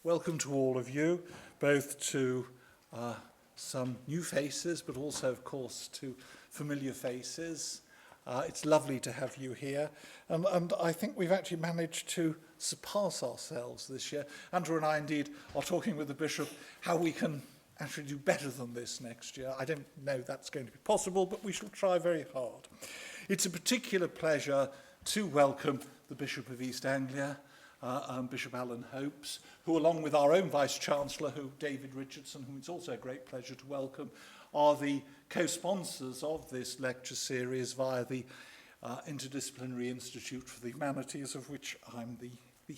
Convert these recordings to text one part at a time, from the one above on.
Welcome to all of you, both to some new faces, but also, of course, to familiar faces. It's lovely to have you here, and I think we've actually managed to surpass ourselves this year. Andrew and I, indeed, are talking with the Bishop how we can actually do better than this next year. I don't know that's going to be possible, but we shall try very hard. It's a particular pleasure to welcome the Bishop of East Anglia, Bishop Alan Hopes, who, along with our own Vice-Chancellor, David Richardson, whom it's also a great pleasure to welcome, are the co-sponsors of this lecture series via the Interdisciplinary Institute for the Humanities, of which I'm the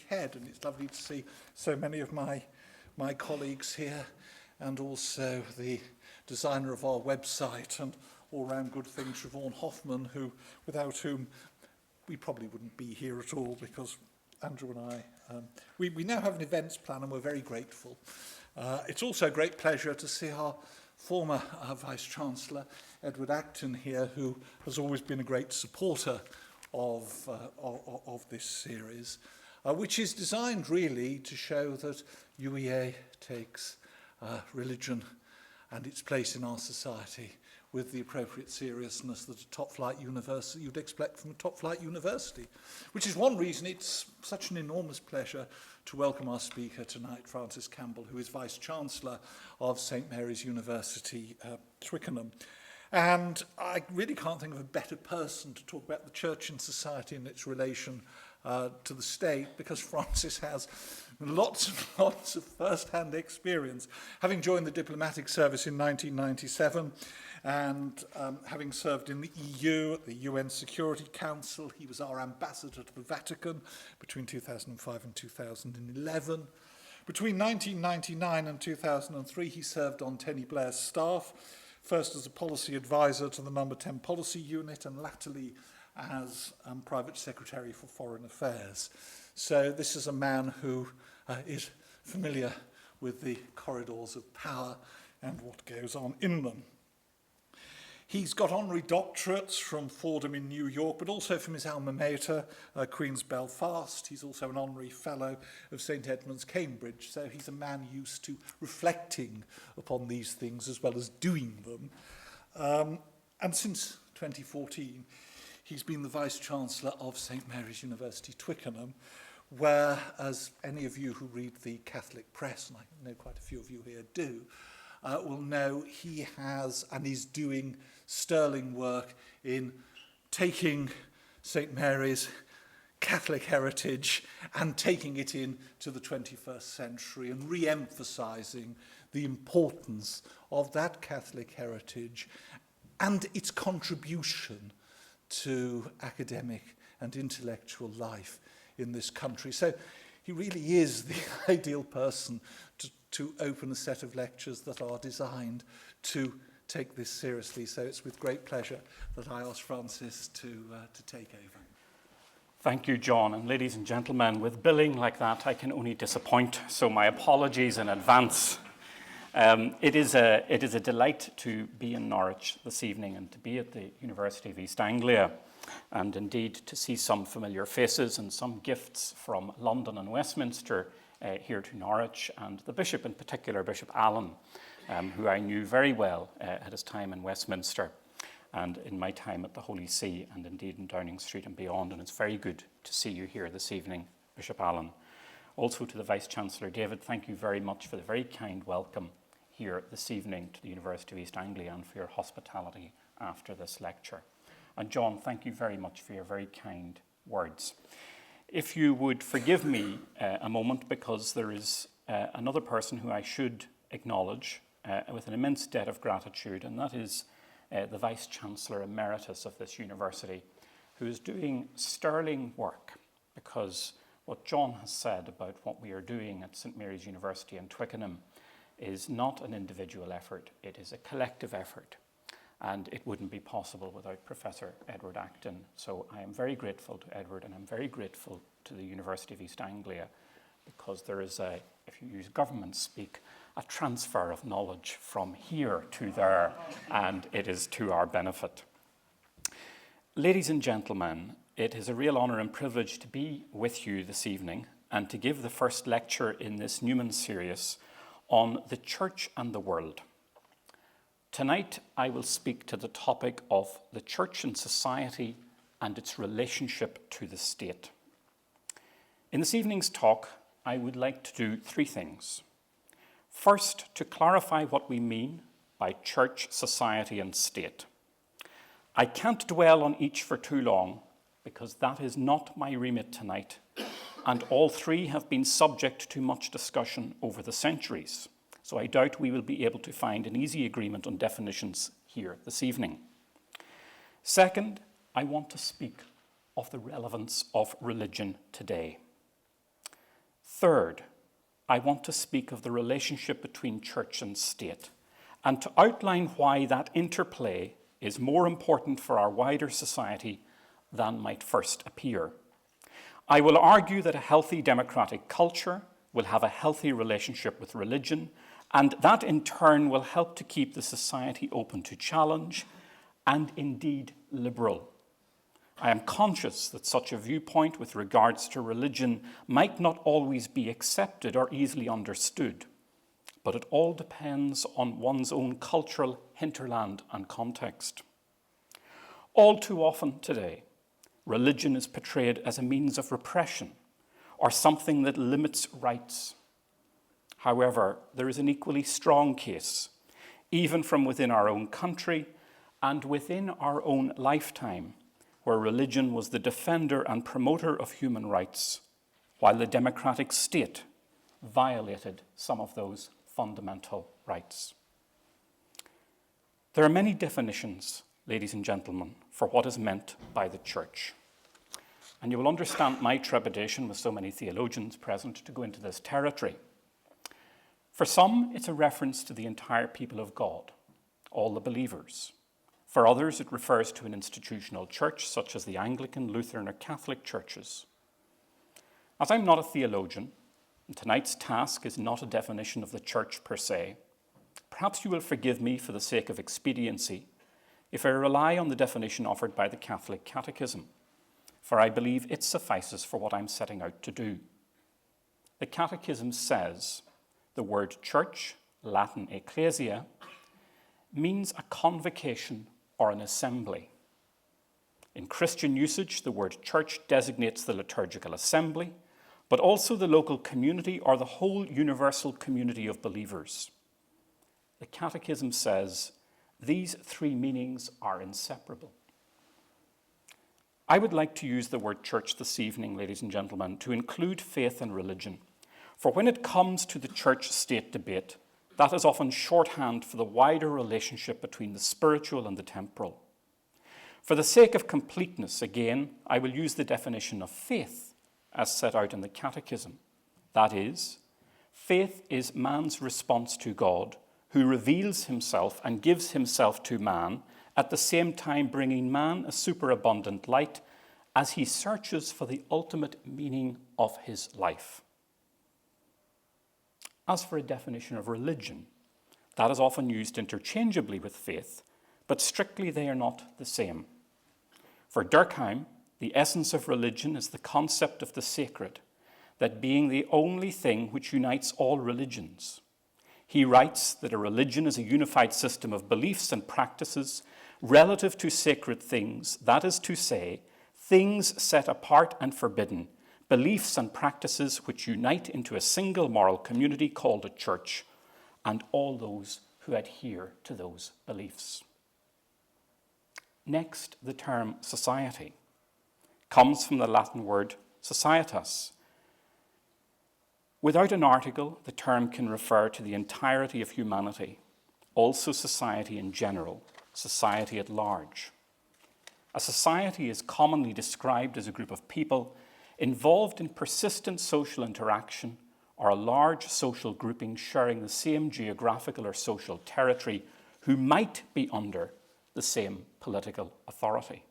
head. And it's lovely to see so many of my colleagues here, and also the designer of our website and all-round good thing, Siobhan Hoffman, without whom we probably wouldn't be here at all, because Andrew and I, we now have an events plan and we're very grateful. It's also a great pleasure to see our former Vice-Chancellor, Edward Acton, here, who has always been a great supporter of this series, which is designed really to show that UEA takes religion and its place in our society with the appropriate seriousness that a top-flight university you'd expect from a top-flight university, which is one reason it's such an enormous pleasure to welcome our speaker tonight, Francis Campbell, who is Vice-Chancellor of St Mary's University, Twickenham. And I really can't think of a better person to talk about the church and society and its relation to the state, because Francis has lots and lots of first-hand experience, having joined the diplomatic service in 1997 and having served in the EU, at the UN Security Council. He was our ambassador to the Vatican between 2005 and 2011. Between 1999 and 2003, he served on Tony Blair's staff, first as a policy advisor to the No. 10 Policy Unit and latterly as Private Secretary for Foreign Affairs. So this is a man who is familiar with the corridors of power and what goes on in them. He's got honorary doctorates from Fordham in New York, but also from his alma mater, Queen's Belfast. He's also an honorary fellow of St Edmund's, Cambridge. So he's a man used to reflecting upon these things as well as doing them. And since 2014, he's been the Vice-Chancellor of St Mary's University, Twickenham, where, as any of you who read the Catholic press, and I know quite a few of you here do, will know, he has and is doing sterling work in taking St Mary's Catholic heritage and taking it into the 21st century and re-emphasising the importance of that Catholic heritage and its contribution to academic and intellectual life in this country. So he really is the ideal person to open a set of lectures that are designed to take this seriously. So it's with great pleasure that I ask Francis to take over. Thank you, John. And ladies and gentlemen, with billing like that, I can only disappoint, so my apologies in advance. It is a delight to be in Norwich this evening and to be at the University of East Anglia, and indeed to see some familiar faces and some gifts from London and Westminster here to Norwich, and the Bishop in particular, Bishop Alan, who I knew very well at his time in Westminster and in my time at the Holy See and indeed in Downing Street and beyond. And it's very good to see you here this evening, Bishop Alan. Also to the Vice-Chancellor, David, thank you very much for the very kind welcome here this evening to the University of East Anglia and for your hospitality after this lecture. And John, thank you very much for your very kind words. If you would forgive me a moment, because there is another person who I should acknowledge with an immense debt of gratitude, and that is the Vice-Chancellor Emeritus of this university, who is doing sterling work, because what John has said about what we are doing at St Mary's University in Twickenham is not an individual effort, it is a collective effort. And it wouldn't be possible without Professor Edward Acton. So I am very grateful to Edward, and I'm very grateful to the University of East Anglia, because there is if you use government speak, a transfer of knowledge from here to there, and it is to our benefit. Ladies and gentlemen, it is a real honour and privilege to be with you this evening and to give the first lecture in this Newman series on the Church and the world. Tonight, I will speak to the topic of the Church and society and its relationship to the state. In this evening's talk, I would like to do three things. First, to clarify what we mean by church, society, and state. I can't dwell on each for too long, because that is not my remit tonight, and all three have been subject to much discussion over the centuries, so I doubt we will be able to find an easy agreement on definitions here this evening. Second, I want to speak of the relevance of religion today. Third, I want to speak of the relationship between church and state, and to outline why that interplay is more important for our wider society than might first appear. I will argue that a healthy democratic culture will have a healthy relationship with religion, and that in turn will help to keep the society open to challenge and indeed liberal. I am conscious that such a viewpoint with regards to religion might not always be accepted or easily understood, but it all depends on one's own cultural hinterland and context. All too often today, religion is portrayed as a means of repression or something that limits rights. However, there is an equally strong case, even from within our own country and within our own lifetime, where religion was the defender and promoter of human rights, while the democratic state violated some of those fundamental rights. There are many definitions, ladies and gentlemen, for what is meant by the church. And you will understand my trepidation with so many theologians present to go into this territory. For some, it's a reference to the entire people of God, all the believers. For others, it refers to an institutional church, such as the Anglican, Lutheran, or Catholic churches. As I'm not a theologian, and tonight's task is not a definition of the church per se, perhaps you will forgive me for the sake of expediency if I rely on the definition offered by the Catholic Catechism, for I believe it suffices for what I'm setting out to do. The Catechism says the word church, Latin ecclesia, means a convocation or an assembly. In Christian usage, the word church designates the liturgical assembly, but also the local community or the whole universal community of believers. The Catechism says these three meanings are inseparable. I would like to use the word church this evening, ladies and gentlemen, to include faith and religion. For when it comes to the church-state debate, that is often shorthand for the wider relationship between the spiritual and the temporal. For the sake of completeness, again, I will use the definition of faith as set out in the Catechism. That is, faith is man's response to God, who reveals himself and gives himself to man, at the same time bringing man a superabundant light as he searches for the ultimate meaning of his life. As for a definition of religion, that is often used interchangeably with faith, but strictly they are not the same. For Durkheim, the essence of religion is the concept of the sacred, that being the only thing which unites all religions. He writes that a religion is a unified system of beliefs and practices relative to sacred things, that is to say, things set apart and forbidden, beliefs and practices which unite into a single moral community called a church, and all those who adhere to those beliefs. Next, the term society comes from the Latin word societas. Without an article, the term can refer to the entirety of humanity, also society in general, society at large. A society is commonly described as a group of people involved in persistent social interaction or a large social grouping sharing the same geographical or social territory who might be under the same political authority.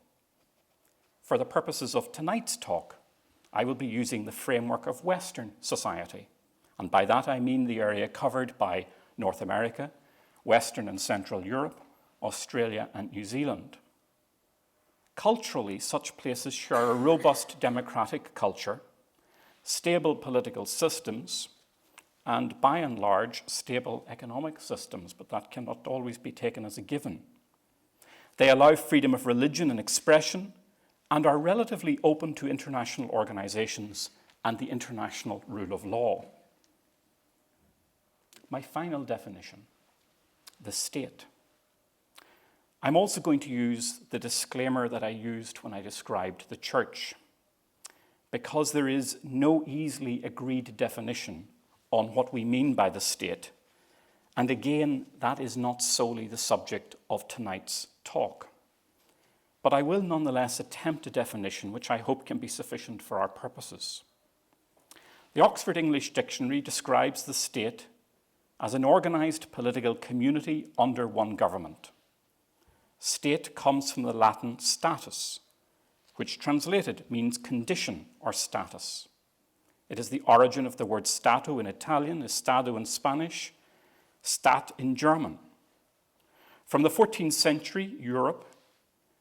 For the purposes of tonight's talk, I will be using the framework of Western society, and by that I mean the area covered by North America, Western and Central Europe, Australia and New Zealand. Culturally, such places share a robust democratic culture, stable political systems, and by and large, stable economic systems, but that cannot always be taken as a given. They allow freedom of religion and expression and are relatively open to international organizations and the international rule of law. My final definition, the state. I'm also going to use the disclaimer that I used when I described the church, because there is no easily agreed definition on what we mean by the state. And again, that is not solely the subject of tonight's talk. But I will nonetheless attempt a definition which I hope can be sufficient for our purposes. The Oxford English Dictionary describes the state as an organized political community under one government. State comes from the Latin status, which translated means condition or status. It is the origin of the word stato in Italian, estado in Spanish, stat in German. From the 14th century,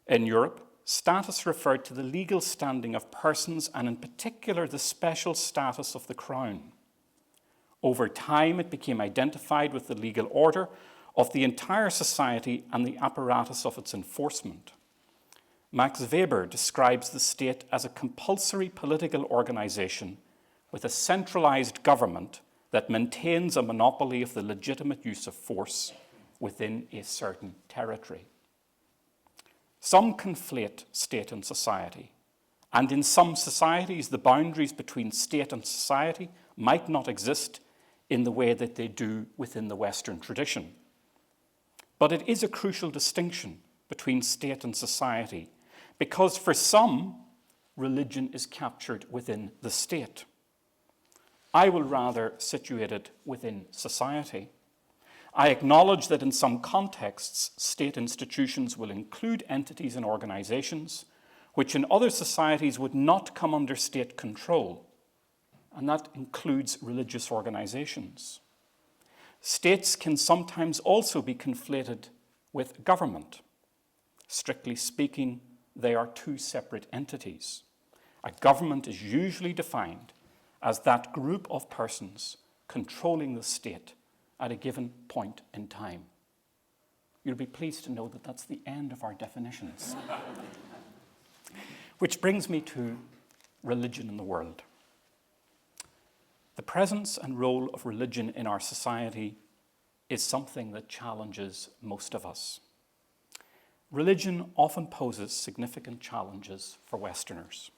in Europe, status referred to the legal standing of persons and in particular the special status of the crown. Over time, it became identified with the legal order of the entire society and the apparatus of its enforcement. Max Weber describes the state as a compulsory political organization with a centralized government that maintains a monopoly of the legitimate use of force within a certain territory. Some conflate state and society, and in some societies the boundaries between state and society might not exist in the way that they do within the Western tradition. But it is a crucial distinction between state and society, because for some, religion is captured within the state. I will rather situate it within society. I acknowledge that in some contexts, state institutions will include entities and organizations which in other societies would not come under state control, and that includes religious organizations. States can sometimes also be conflated with government. Strictly speaking, they are two separate entities. A government is usually defined as that group of persons controlling the state at a given point in time. You'll be pleased to know that that's the end of our definitions. Which brings me to religion in the world. The presence and role of religion in our society is something that challenges most of us. Religion often poses significant challenges for Westerners.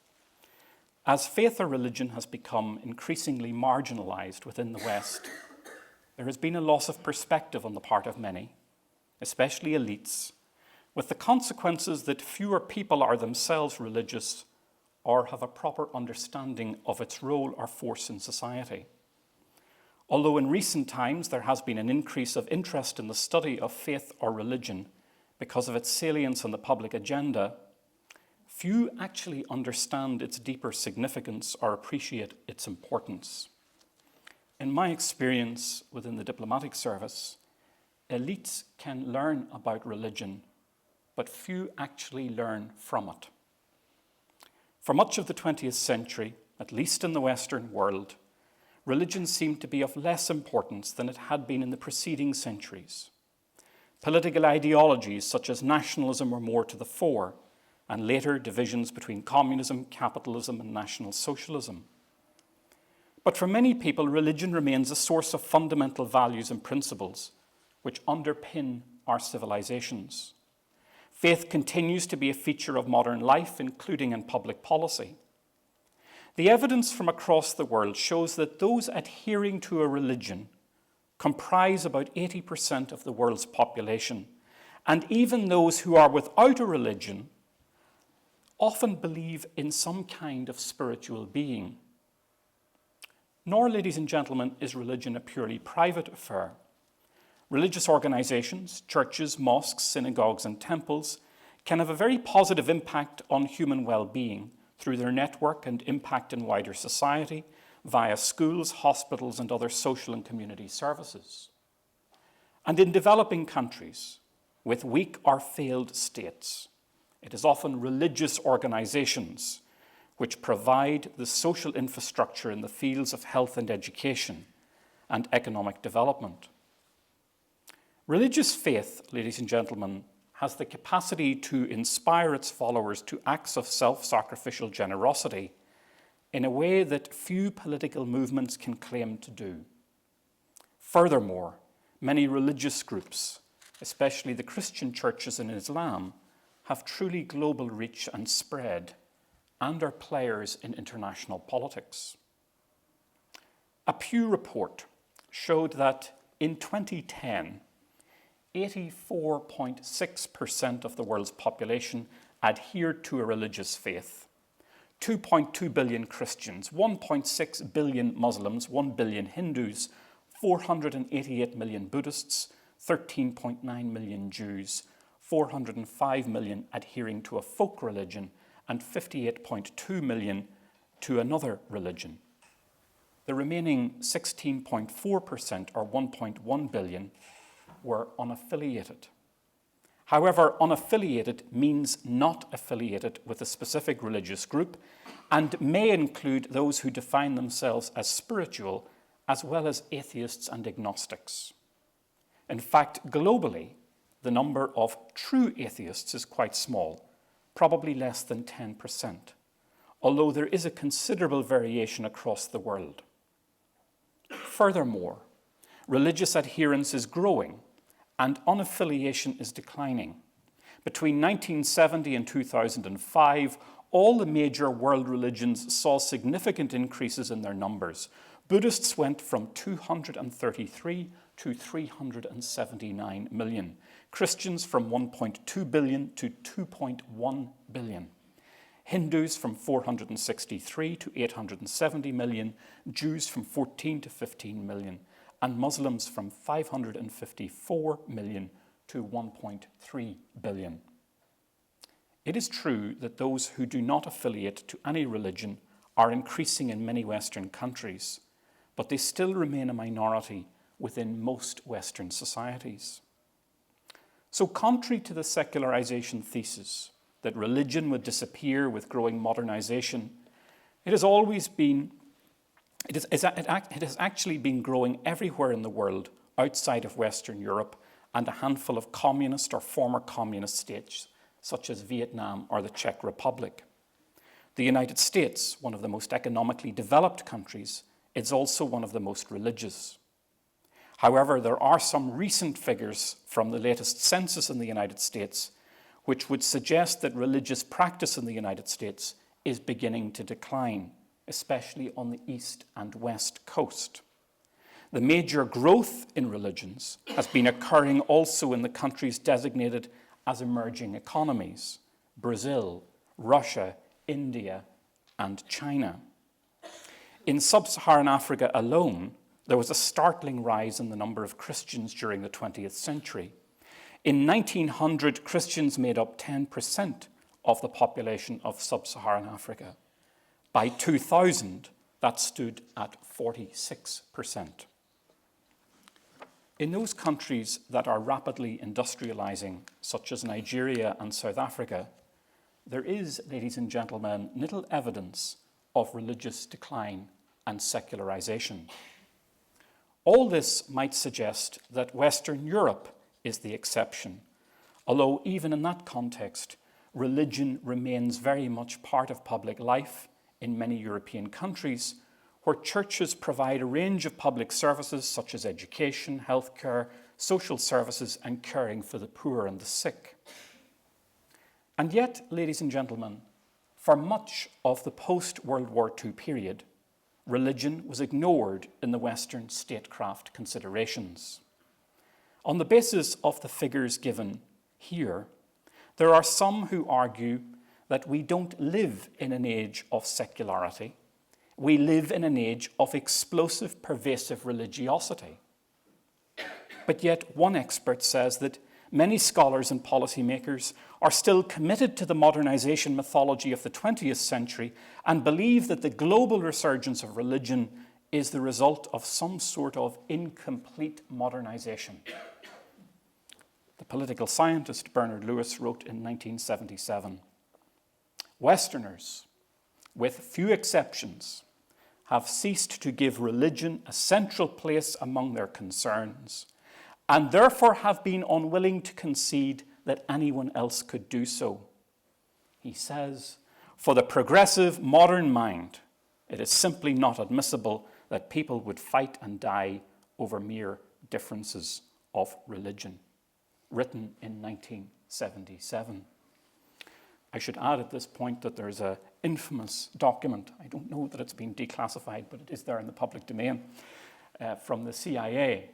As faith or religion has become increasingly marginalized within the West, there has been a loss of perspective on the part of many, especially elites, with the consequences that fewer people are themselves religious or have a proper understanding of its role or force in society. Although in recent times there has been an increase of interest in the study of faith or religion because of its salience on the public agenda, few actually understand its deeper significance or appreciate its importance. In my experience within the diplomatic service, elites can learn about religion, but few actually learn from it. For much of the 20th century, at least in the Western world, religion seemed to be of less importance than it had been in the preceding centuries. Political ideologies such as nationalism were more to the fore, and later divisions between communism, capitalism, and National Socialism. But for many people, religion remains a source of fundamental values and principles which underpin our civilizations. Faith continues to be a feature of modern life, including in public policy. The evidence from across the world shows that those adhering to a religion comprise about 80% of the world's population, and even those who are without a religion often believe in some kind of spiritual being. Nor, ladies and gentlemen, is religion a purely private affair. Religious organizations, churches, mosques, synagogues, and temples can have a very positive impact on human well-being through their network and impact in wider society via schools, hospitals, and other social and community services. And in developing countries with weak or failed states, it is often religious organizations which provide the social infrastructure in the fields of health and education and economic development. Religious faith, ladies and gentlemen, has the capacity to inspire its followers to acts of self-sacrificial generosity in a way that few political movements can claim to do. Furthermore, many religious groups, especially the Christian churches in Islam, have truly global reach and spread and are players in international politics. A Pew report showed that in 2010, 84.6% of the world's population adhered to a religious faith. 2.2 billion Christians, 1.6 billion Muslims, 1 billion Hindus, 488 million Buddhists, 13.9 million Jews, 405 million adhering to a folk religion, and 58.2 million to another religion. The remaining 16.4%, or 1.1 billion, were unaffiliated. However, unaffiliated means not affiliated with a specific religious group and may include those who define themselves as spiritual, as well as atheists and agnostics. In fact, globally, the number of true atheists is quite small, probably less than 10%, although there is a considerable variation across the world. Furthermore, religious adherence is growing and unaffiliation is declining. Between 1970 and 2005, all the major world religions saw significant increases in their numbers. Buddhists went from 233 to 379 million. Christians from 1.2 billion to 2.1 billion. Hindus from 463 to 870 million. Jews from 14 to 15 million. And Muslims from 554 million to 1.3 billion. It is true that those who do not affiliate to any religion are increasing in many Western countries, but they still remain a minority within most Western societies. So contrary to the secularization thesis that religion would disappear with growing modernization, it has actually been growing everywhere in the world outside of Western Europe and a handful of communist or former communist states, such as Vietnam or the Czech Republic. The United States, one of the most economically developed countries, is also one of the most religious. However, there are some recent figures from the latest census in the United States which would suggest that religious practice in the United States is beginning to decline, especially on the east and west coast. The major growth in religions has been occurring also in the countries designated as emerging economies: Brazil, Russia, India, and China. In sub-Saharan Africa alone, there was a startling rise in the number of Christians during the 20th century. In 1900, Christians made up 10% of the population of sub-Saharan Africa. By 2000, that stood at 46%. In those countries that are rapidly industrializing, such as Nigeria and South Africa, there is, ladies and gentlemen, little evidence of religious decline and secularization. All this might suggest that Western Europe is the exception, although even in that context, religion remains very much part of public life in many European countries, where churches provide a range of public services such as education, healthcare, social services, and caring for the poor and the sick. And yet, ladies and gentlemen, for much of the post-World War II period, religion was ignored in the Western statecraft considerations. On the basis of the figures given here, there are some who argue that we don't live in an age of secularity. We live in an age of explosive, pervasive religiosity. But yet one expert says that many scholars and policymakers are still committed to the modernization mythology of the 20th century and believe that the global resurgence of religion is the result of some sort of incomplete modernization. The political scientist Bernard Lewis wrote in 1977, "Westerners, with few exceptions, have ceased to give religion a central place among their concerns, and therefore have been unwilling to concede that anyone else could do so. He says, for the progressive modern mind, it is simply not admissible that people would fight and die over mere differences of religion. Written in 1977. I should add at this point that there's an infamous document, I don't know that it's been declassified, but it is there in the public domain, from the CIA,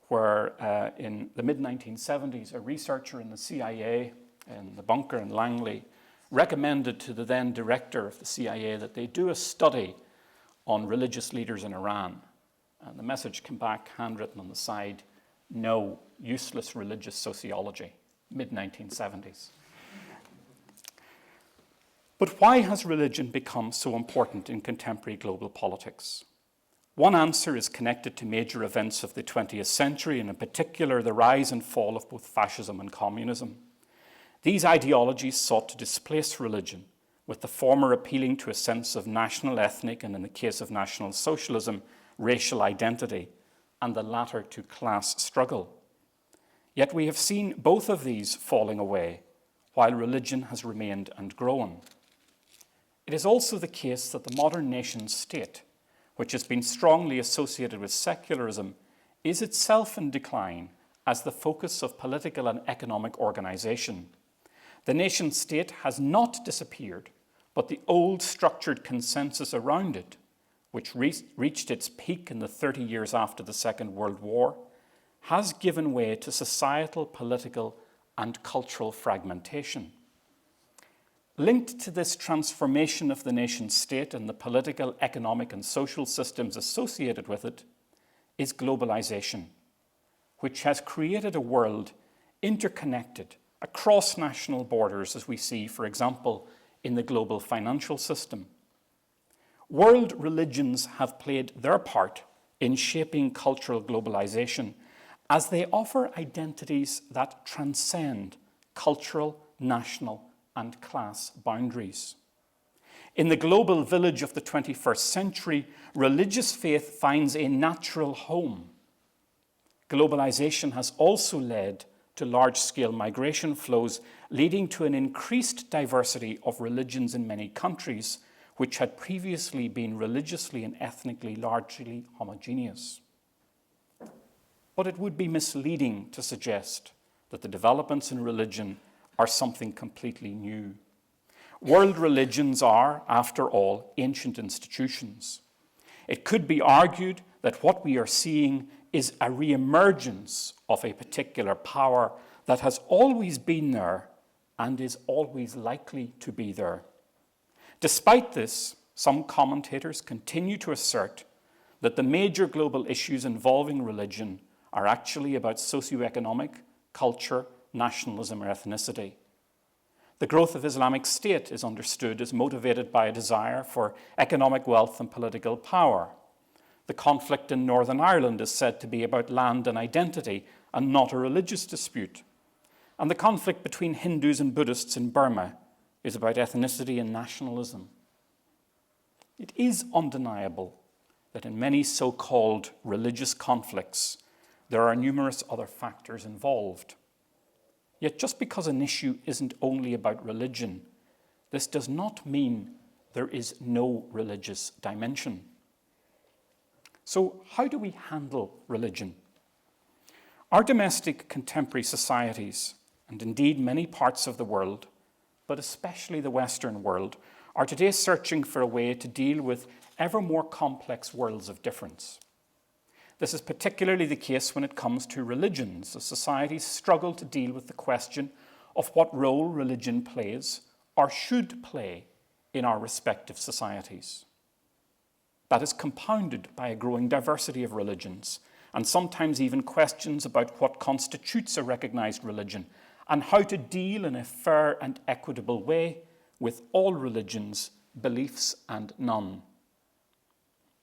where in the mid-1970s, a researcher in the CIA, in the bunker in Langley, recommended to the then director of the CIA that they do a study on religious leaders in Iran. And the message came back, handwritten on the side, no, useless religious sociology, mid-1970s. But why has religion become so important in contemporary global politics? One answer is connected to major events of the 20th century, and in particular the rise and fall of both fascism and communism. These ideologies sought to displace religion, with the former appealing to a sense of national, ethnic, and in the case of National Socialism, racial identity, and the latter to class struggle. Yet we have seen both of these falling away, while religion has remained and grown. It is also the case that the modern nation state, which has been strongly associated with secularism, is itself in decline as the focus of political and economic organization. The nation state has not disappeared, but the old structured consensus around it, which reached its peak in the 30 years after the Second World War, has given way to societal, political, and cultural fragmentation. Linked to this transformation of the nation-state and the political, economic, and social systems associated with it is globalization, which has created a world interconnected across national borders, as we see, for example, in the global financial system. World religions have played their part in shaping cultural globalization as they offer identities that transcend cultural, national, and class boundaries. In the global village of the 21st century, religious faith finds a natural home. Globalization has also led to large-scale migration flows, leading to an increased diversity of religions in many countries, which had previously been religiously and ethnically largely homogeneous. But it would be misleading to suggest that the developments in religion are something completely new. World religions are, after all, ancient institutions. It could be argued that what we are seeing is a re-emergence of a particular power that has always been there and is always likely to be there. Despite this, some commentators continue to assert that the major global issues involving religion are actually about socioeconomic, culture, nationalism, or ethnicity. The growth of Islamic State is understood as motivated by a desire for economic wealth and political power. The conflict in Northern Ireland is said to be about land and identity and not a religious dispute. And the conflict between Hindus and Buddhists in Burma is about ethnicity and nationalism. It is undeniable that in many so-called religious conflicts, there are numerous other factors involved. Yet just because an issue isn't only about religion, this does not mean there is no religious dimension. So how do we handle religion? Our domestic contemporary societies, and indeed many parts of the world, but especially the Western world, are today searching for a way to deal with ever more complex worlds of difference. This is particularly the case when it comes to religions, as societies struggle to deal with the question of what role religion plays or should play in our respective societies. That is compounded by a growing diversity of religions, and sometimes even questions about what constitutes a recognized religion and how to deal in a fair and equitable way with all religions, beliefs, and none.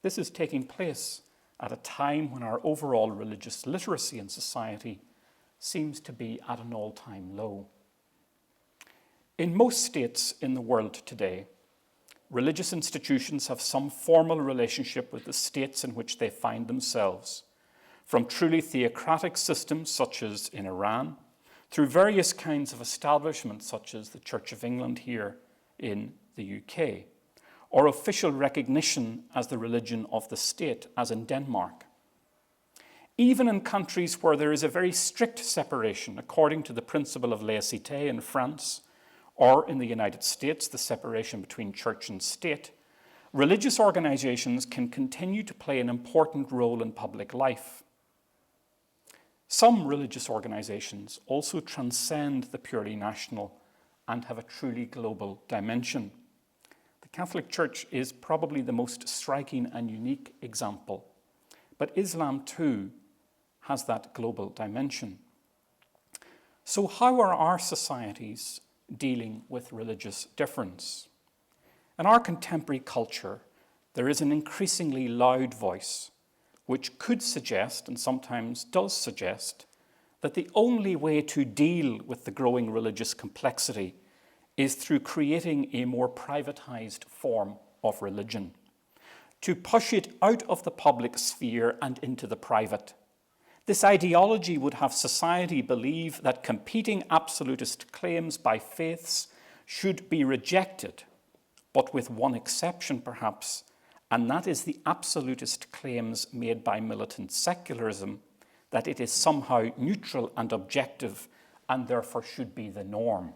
This is taking place at a time when our overall religious literacy in society seems to be at an all-time low. In most states in the world today, religious institutions have some formal relationship with the states in which they find themselves, from truly theocratic systems such as in Iran, through various kinds of establishments such as the Church of England here in the UK, or official recognition as the religion of the state, as in Denmark. Even in countries where there is a very strict separation according to the principle of laïcité in France, or in the United States, the separation between church and state, religious organizations can continue to play an important role in public life. Some religious organizations also transcend the purely national and have a truly global dimension. The Catholic Church is probably the most striking and unique example, but Islam too has that global dimension. So how are our societies dealing with religious difference? In our contemporary culture, there is an increasingly loud voice which could suggest, and sometimes does suggest, that the only way to deal with the growing religious complexity is through creating a more privatized form of religion, to push it out of the public sphere and into the private. This ideology would have society believe that competing absolutist claims by faiths should be rejected, but with one exception perhaps, and that is the absolutist claims made by militant secularism that it is somehow neutral and objective and therefore should be the norm.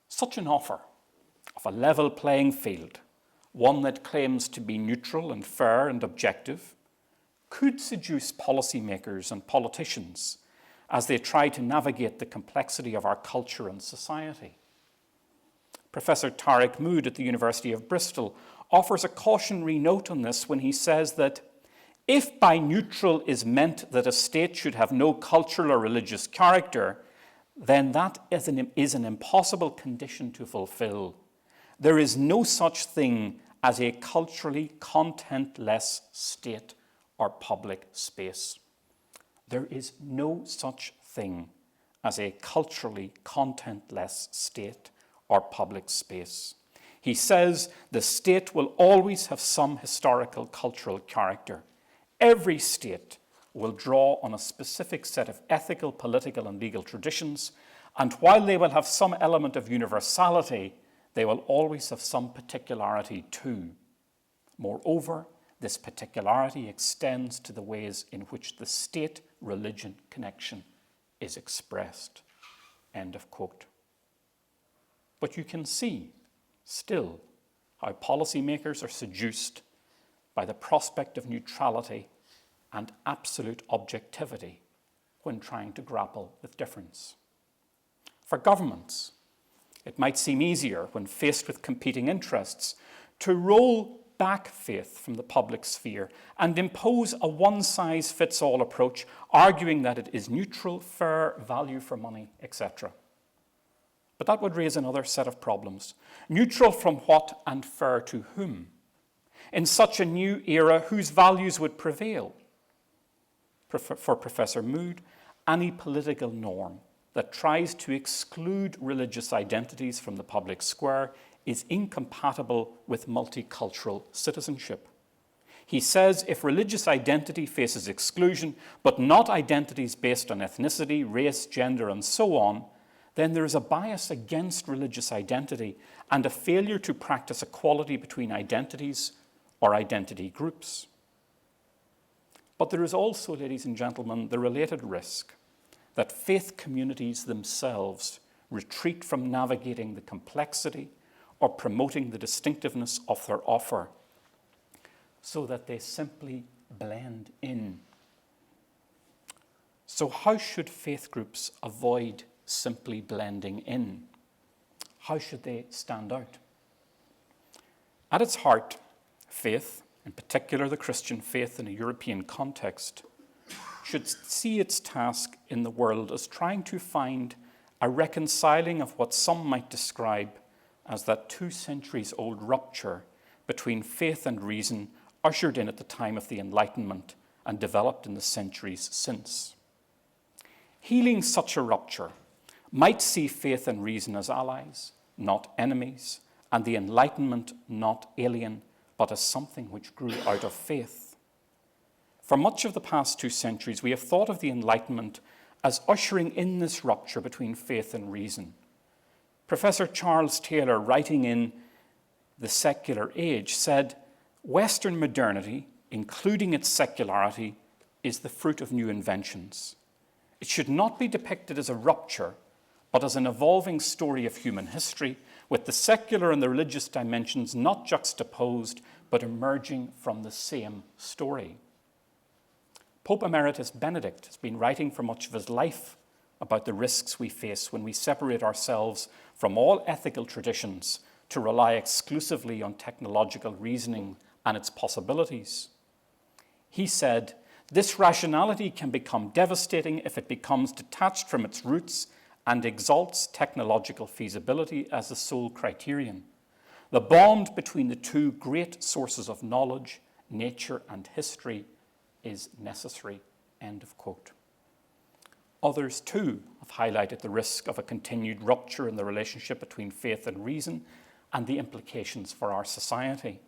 Such an offer of a level playing field, one that claims to be neutral and fair and objective, could seduce policymakers and politicians as they try to navigate the complexity of our culture and society. Professor Tariq Mood at the University of Bristol offers a cautionary note on this when he says that if by neutral is meant that a state should have no cultural or religious character, then that is an impossible condition to fulfill. There is no such thing as a culturally contentless state or public space. There is no such thing as a culturally contentless state or public space. He says the state will always have some historical cultural character. Every state will draw on a specific set of ethical, political, and legal traditions, and while they will have some element of universality, they will always have some particularity too. Moreover, this particularity extends to the ways in which the state-religion connection is expressed. End of quote. But you can see, still, how policymakers are seduced by the prospect of neutrality and absolute objectivity when trying to grapple with difference. For governments, it might seem easier when faced with competing interests to roll back faith from the public sphere and impose a one-size-fits-all approach, arguing that it is neutral, fair, value for money, etc. But that would raise another set of problems. Neutral from what and fair to whom? In such a new era, whose values would prevail? For Professor Mood, any political norm that tries to exclude religious identities from the public square is incompatible with multicultural citizenship. He says if religious identity faces exclusion, but not identities based on ethnicity, race, gender, and so on, then there is a bias against religious identity and a failure to practice equality between identities or identity groups. But there is also, ladies and gentlemen, the related risk that faith communities themselves retreat from navigating the complexity or promoting the distinctiveness of their offer so that they simply blend in. So how should faith groups avoid simply blending in? How should they stand out? At its heart, faith, in particular the Christian faith in a European context, should see its task in the world as trying to find a reconciling of what some might describe as that 2 centuries-old rupture between faith and reason ushered in at the time of the Enlightenment and developed in the centuries since. Healing such a rupture might see faith and reason as allies, not enemies, and the Enlightenment not alien, but as something which grew out of faith. For much of the past 2 centuries, we have thought of the Enlightenment as ushering in this rupture between faith and reason. Professor Charles Taylor, writing in The Secular Age, said, "Western modernity, including its secularity, is the fruit of new inventions. It should not be depicted as a rupture, but as an evolving story of human history, with the secular and the religious dimensions not juxtaposed, but emerging from the same story." Pope Emeritus Benedict has been writing for much of his life about the risks we face when we separate ourselves from all ethical traditions to rely exclusively on technological reasoning and its possibilities. He said, "This rationality can become devastating if it becomes detached from its roots and exalts technological feasibility as the sole criterion. The bond between the two great sources of knowledge, nature and history, is necessary." End of quote. Others too have highlighted the risk of a continued rupture in the relationship between faith and reason and the implications for our society.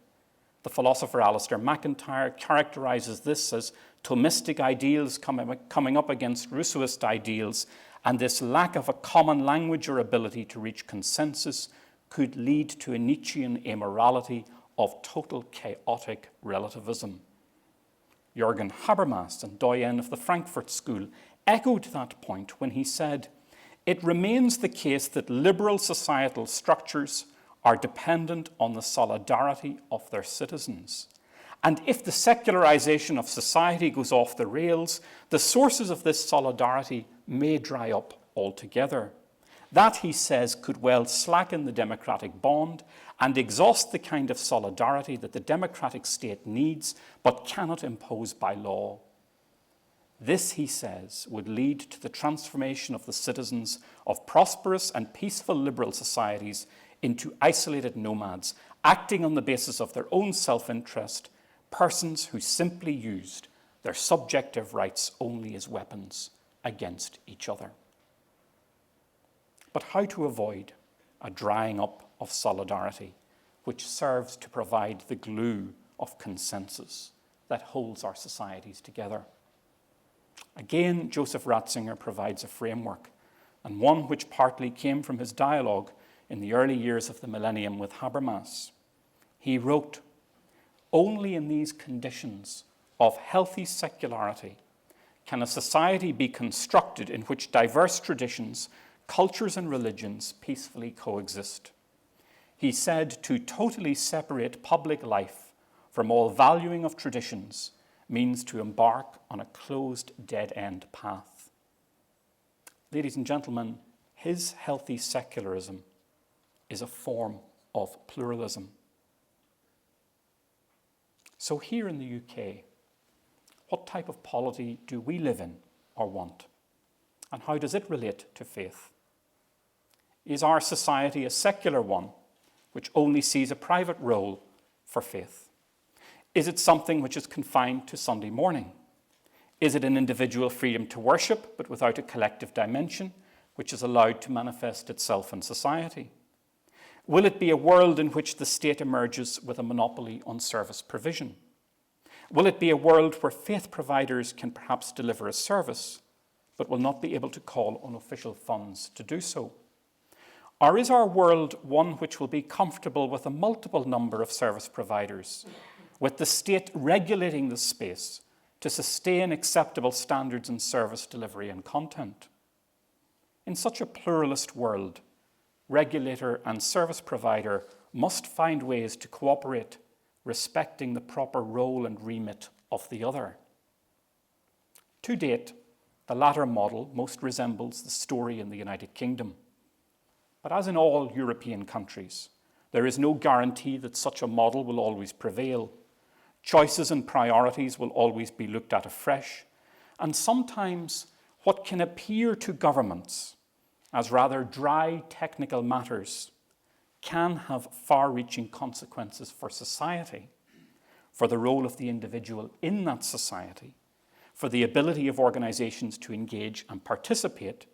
The philosopher Alistair MacIntyre characterizes this as Thomistic ideals coming up against Rousseauist ideals, and this lack of a common language or ability to reach consensus could lead to a Nietzschean amorality of total chaotic relativism. Jürgen Habermas, and doyen of the Frankfurt School, echoed that point when he said, "It remains the case that liberal societal structures are dependent on the solidarity of their citizens. And if the secularization of society goes off the rails, the sources of this solidarity may dry up altogether. That," he says, "could well slacken the democratic bond and exhaust the kind of solidarity that the democratic state needs but cannot impose by law. This," he says, "would lead to the transformation of the citizens of prosperous and peaceful liberal societies into isolated nomads, acting on the basis of their own self-interest, persons who simply used their subjective rights only as weapons against each other." But how to avoid a drying up of solidarity, which serves to provide the glue of consensus that holds our societies together? Again, Joseph Ratzinger provides a framework, and one which partly came from his dialogue in the early years of the millennium with Habermas. He wrote, "Only in these conditions of healthy secularity can a society be constructed in which diverse traditions, cultures, and religions peacefully coexist." He said, "To totally separate public life from all valuing of traditions means to embark on a closed dead-end path." Ladies and gentlemen, his healthy secularism is a form of pluralism. So here in the UK, what type of polity do we live in or want? And how does it relate to faith? Is our society a secular one, which only sees a private role for faith? Is it something which is confined to Sunday morning? Is it an individual freedom to worship, but without a collective dimension, which is allowed to manifest itself in society? Will it be a world in which the state emerges with a monopoly on service provision? Will it be a world where faith providers can perhaps deliver a service, but will not be able to call on official funds to do so? Or is our world one which will be comfortable with a multiple number of service providers, with the state regulating the space to sustain acceptable standards in service delivery and content? In such a pluralist world, regulator and service provider must find ways to cooperate, respecting the proper role and remit of the other. To date, the latter model most resembles the story in the United Kingdom. But as in all European countries, there is no guarantee that such a model will always prevail. Choices and priorities will always be looked at afresh, and sometimes what can appear to governments as rather dry technical matters can have far-reaching consequences for society, for the role of the individual in that society, for the ability of organizations to engage and participate,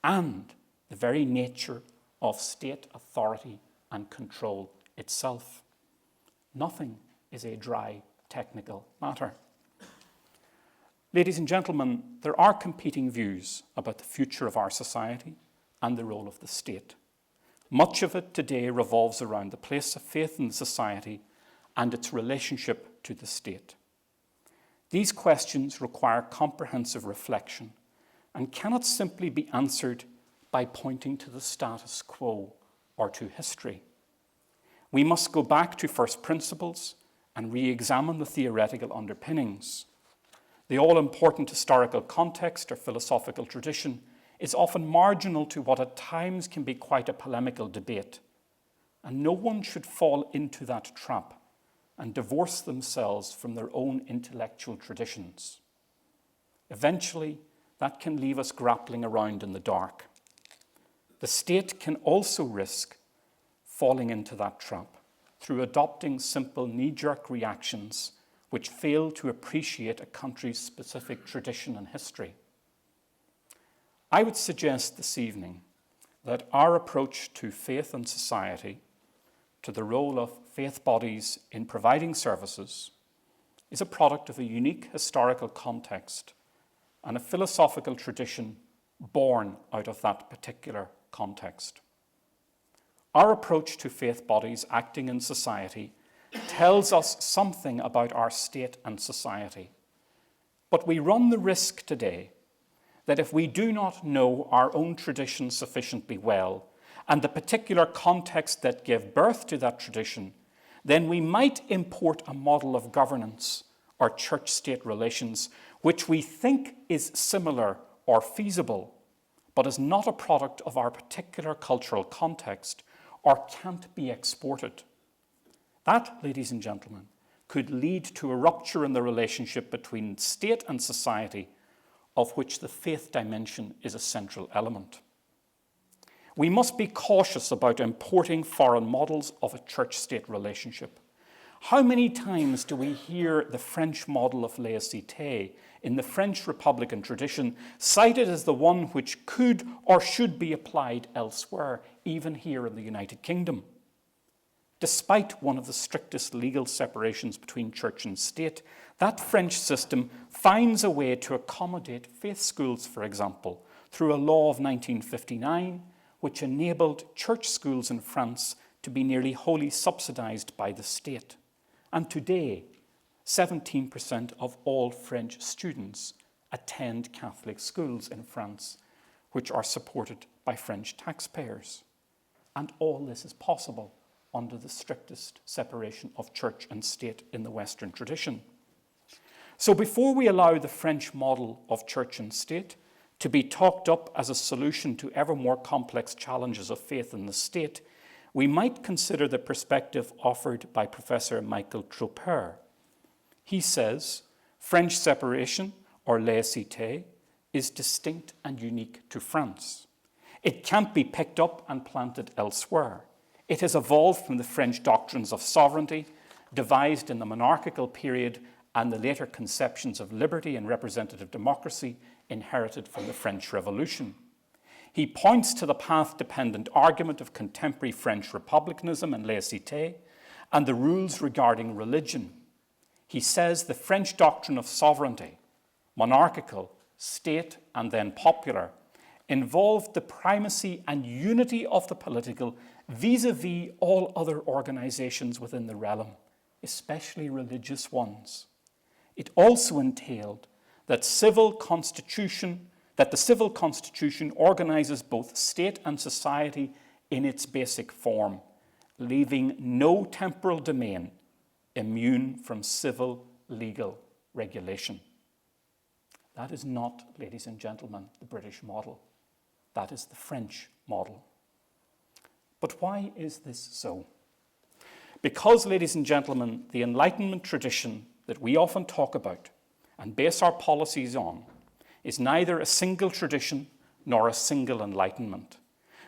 and the very nature of state authority and control itself. Nothing is a dry technical matter. Ladies and gentlemen, there are competing views about the future of our society and the role of the state. Much of it today revolves around the place of faith in society and its relationship to the state. These questions require comprehensive reflection and cannot simply be answered by pointing to the status quo or to history. We must go back to first principles and re-examine the theoretical underpinnings. The all-important historical context or philosophical tradition is often marginal to what at times can be quite a polemical debate, and no one should fall into that trap and divorce themselves from their own intellectual traditions. Eventually, that can leave us grappling around in the dark. The state can also risk falling into that trap through adopting simple knee-jerk reactions which fail to appreciate a country's specific tradition and history. I would suggest this evening that our approach to faith and society, to the role of faith bodies in providing services, is a product of a unique historical context and a philosophical tradition born out of that particular context. Our approach to faith bodies acting in society tells us something about our state and society. But we run the risk today that if we do not know our own tradition sufficiently well and the particular context that gave birth to that tradition, then we might import a model of governance or church-state relations which we think is similar or feasible, but is not a product of our particular cultural context or can't be exported. That, ladies and gentlemen, could lead to a rupture in the relationship between state and society, of which the faith dimension is a central element. We must be cautious about importing foreign models of a church-state relationship. How many times do we hear the French model of laïcité in the French Republican tradition cited as the one which could or should be applied elsewhere, even here in the United Kingdom? Despite one of the strictest legal separations between church and state, that French system finds a way to accommodate faith schools, for example, through a law of 1959, which enabled church schools in France to be nearly wholly subsidized by the state. And today, 17% of all French students attend Catholic schools in France, which are supported by French taxpayers. And all this is possible under the strictest separation of church and state in the Western tradition. So before we allow the French model of church and state to be talked up as a solution to ever more complex challenges of faith in the state, we might consider the perspective offered by Professor Michael Troper. He says, French separation, or laïcité, is distinct and unique to France. It can't be picked up and planted elsewhere. It has evolved from the French doctrines of sovereignty, devised in the monarchical period, and the later conceptions of liberty and representative democracy inherited from the French Revolution. He points to the path-dependent argument of contemporary French republicanism and laïcité and the rules regarding religion. He says the French doctrine of sovereignty, monarchical, state, and then popular, involved the primacy and unity of the political vis-a-vis all other organizations within the realm, especially religious ones. It also entailed that the civil constitution organizes both state and society in its basic form, leaving no temporal domain immune from civil legal regulation. That is not, ladies and gentlemen, the British model. That is the French model. But why is this so? Because, ladies and gentlemen, the Enlightenment tradition that we often talk about and base our policies on is neither a single tradition nor a single Enlightenment.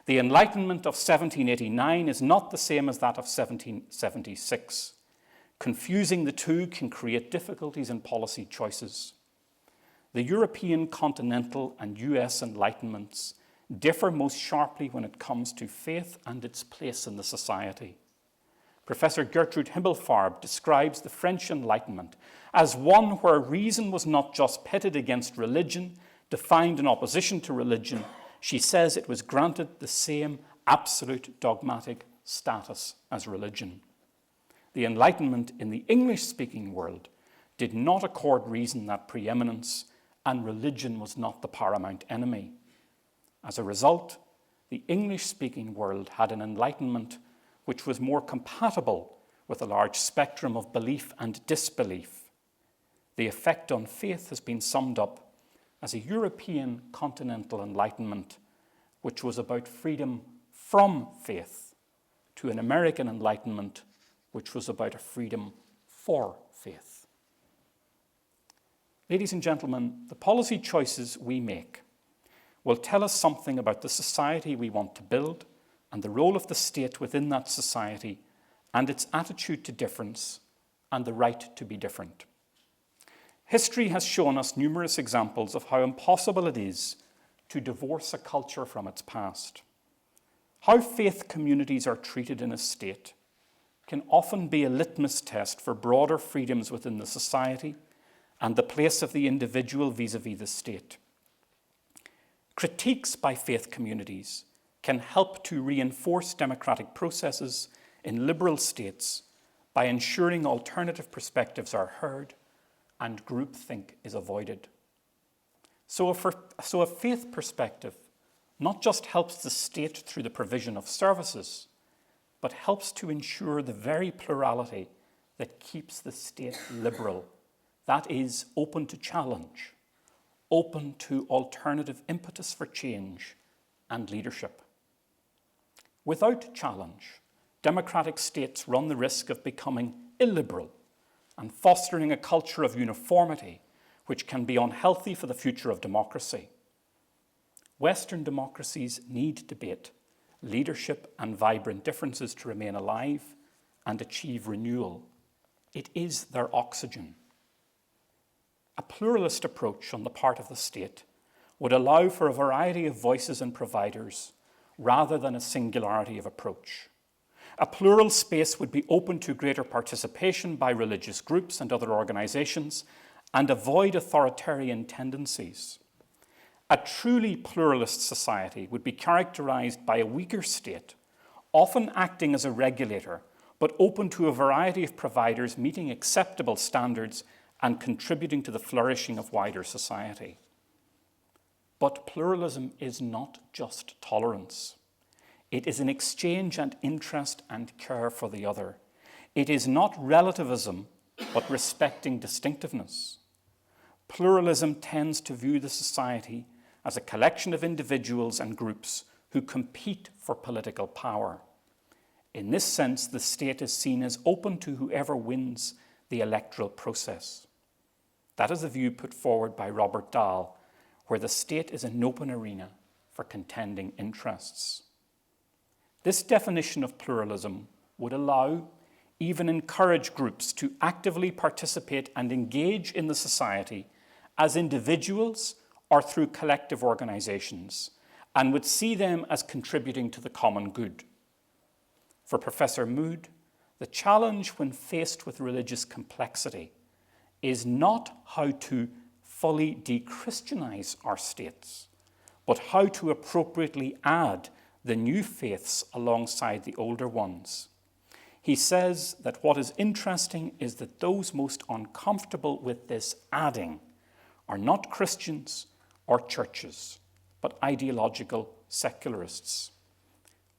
The Enlightenment of 1789 is not the same as that of 1776. Confusing the two can create difficulties in policy choices. The European, continental, and US Enlightenments differ most sharply when it comes to faith and its place in the society. Professor Gertrude Himmelfarb describes the French Enlightenment as one where reason was not just pitted against religion, defined in opposition to religion. She says it was granted the same absolute dogmatic status as religion. The Enlightenment in the English-speaking world did not accord reason that preeminence, and religion was not the paramount enemy. As a result, the English-speaking world had an Enlightenment which was more compatible with a large spectrum of belief and disbelief. The effect on faith has been summed up as a European continental Enlightenment, which was about freedom from faith, to an American Enlightenment, which was about a freedom for faith. Ladies and gentlemen, the policy choices we make will tell us something about the society we want to build and the role of the state within that society and its attitude to difference and the right to be different. History has shown us numerous examples of how impossible it is to divorce a culture from its past. How faith communities are treated in a state can often be a litmus test for broader freedoms within the society and the place of the individual vis-à-vis the state. Critiques by faith communities can help to reinforce democratic processes in liberal states by ensuring alternative perspectives are heard and groupthink is avoided. So a faith perspective not just helps the state through the provision of services, but helps to ensure the very plurality that keeps the state liberal, that is, open to challenge, open to alternative impetus for change and leadership. Without challenge, democratic states run the risk of becoming illiberal and fostering a culture of uniformity which can be unhealthy for the future of democracy. Western democracies need debate, leadership and vibrant differences to remain alive and achieve renewal. It is their oxygen. A pluralist approach on the part of the state would allow for a variety of voices and providers rather than a singularity of approach. A plural space would be open to greater participation by religious groups and other organizations and avoid authoritarian tendencies. A truly pluralist society would be characterized by a weaker state, often acting as a regulator, but open to a variety of providers meeting acceptable standards and contributing to the flourishing of wider society. But pluralism is not just tolerance. It is an exchange and interest and care for the other. It is not relativism, but respecting distinctiveness. Pluralism tends to view the society as a collection of individuals and groups who compete for political power. In this sense, the state is seen as open to whoever wins the electoral process. That is a view put forward by Robert Dahl, where the state is an open arena for contending interests. This definition of pluralism would allow, even encourage groups to actively participate and engage in the society as individuals or through collective organizations, and would see them as contributing to the common good. For Professor Mood, the challenge when faced with religious complexity is not how to fully de-Christianize our states, but how to appropriately add the new faiths alongside the older ones. He says that what is interesting is that those most uncomfortable with this adding are not Christians or churches, but ideological secularists.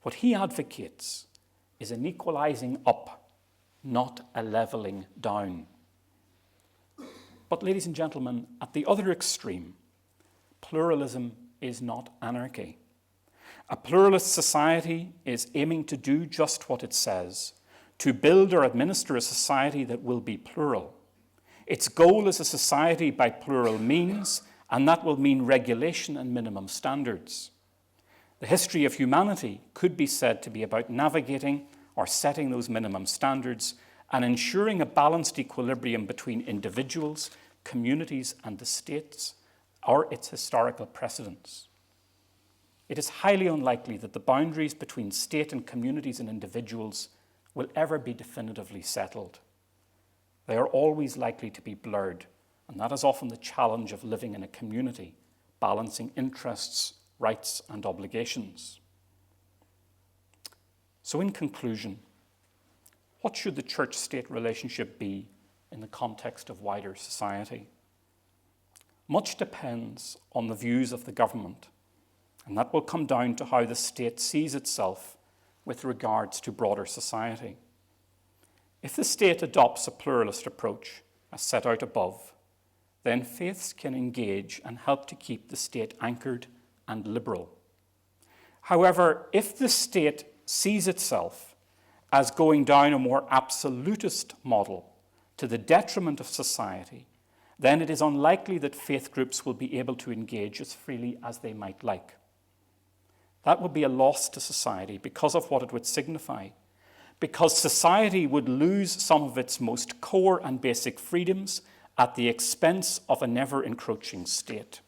What he advocates is an equalizing up, not a leveling down. But ladies and gentlemen, at the other extreme, pluralism is not anarchy. A pluralist society is aiming to do just what it says, to build or administer a society that will be plural. Its goal is a society by plural means, and that will mean regulation and minimum standards. The history of humanity could be said to be about navigating or setting those minimum standards and ensuring a balanced equilibrium between individuals, communities, and the states, or its historical precedents. it is highly unlikely that the boundaries between state and communities and individuals will ever be definitively settled. They are always likely to be blurred, and that is often the challenge of living in a community, balancing interests, rights, and obligations. So in conclusion, what should the church-state relationship be in the context of wider society? Much depends on the views of the government, and that will come down to how the state sees itself with regards to broader society. If the state adopts a pluralist approach, as set out above, then faiths can engage and help to keep the state anchored and liberal. However, if the state sees itself as going down a more absolutist model to the detriment of society, then it is unlikely that faith groups will be able to engage as freely as they might like. That would be a loss to society because of what it would signify, because society would lose some of its most core and basic freedoms at the expense of a never-encroaching state.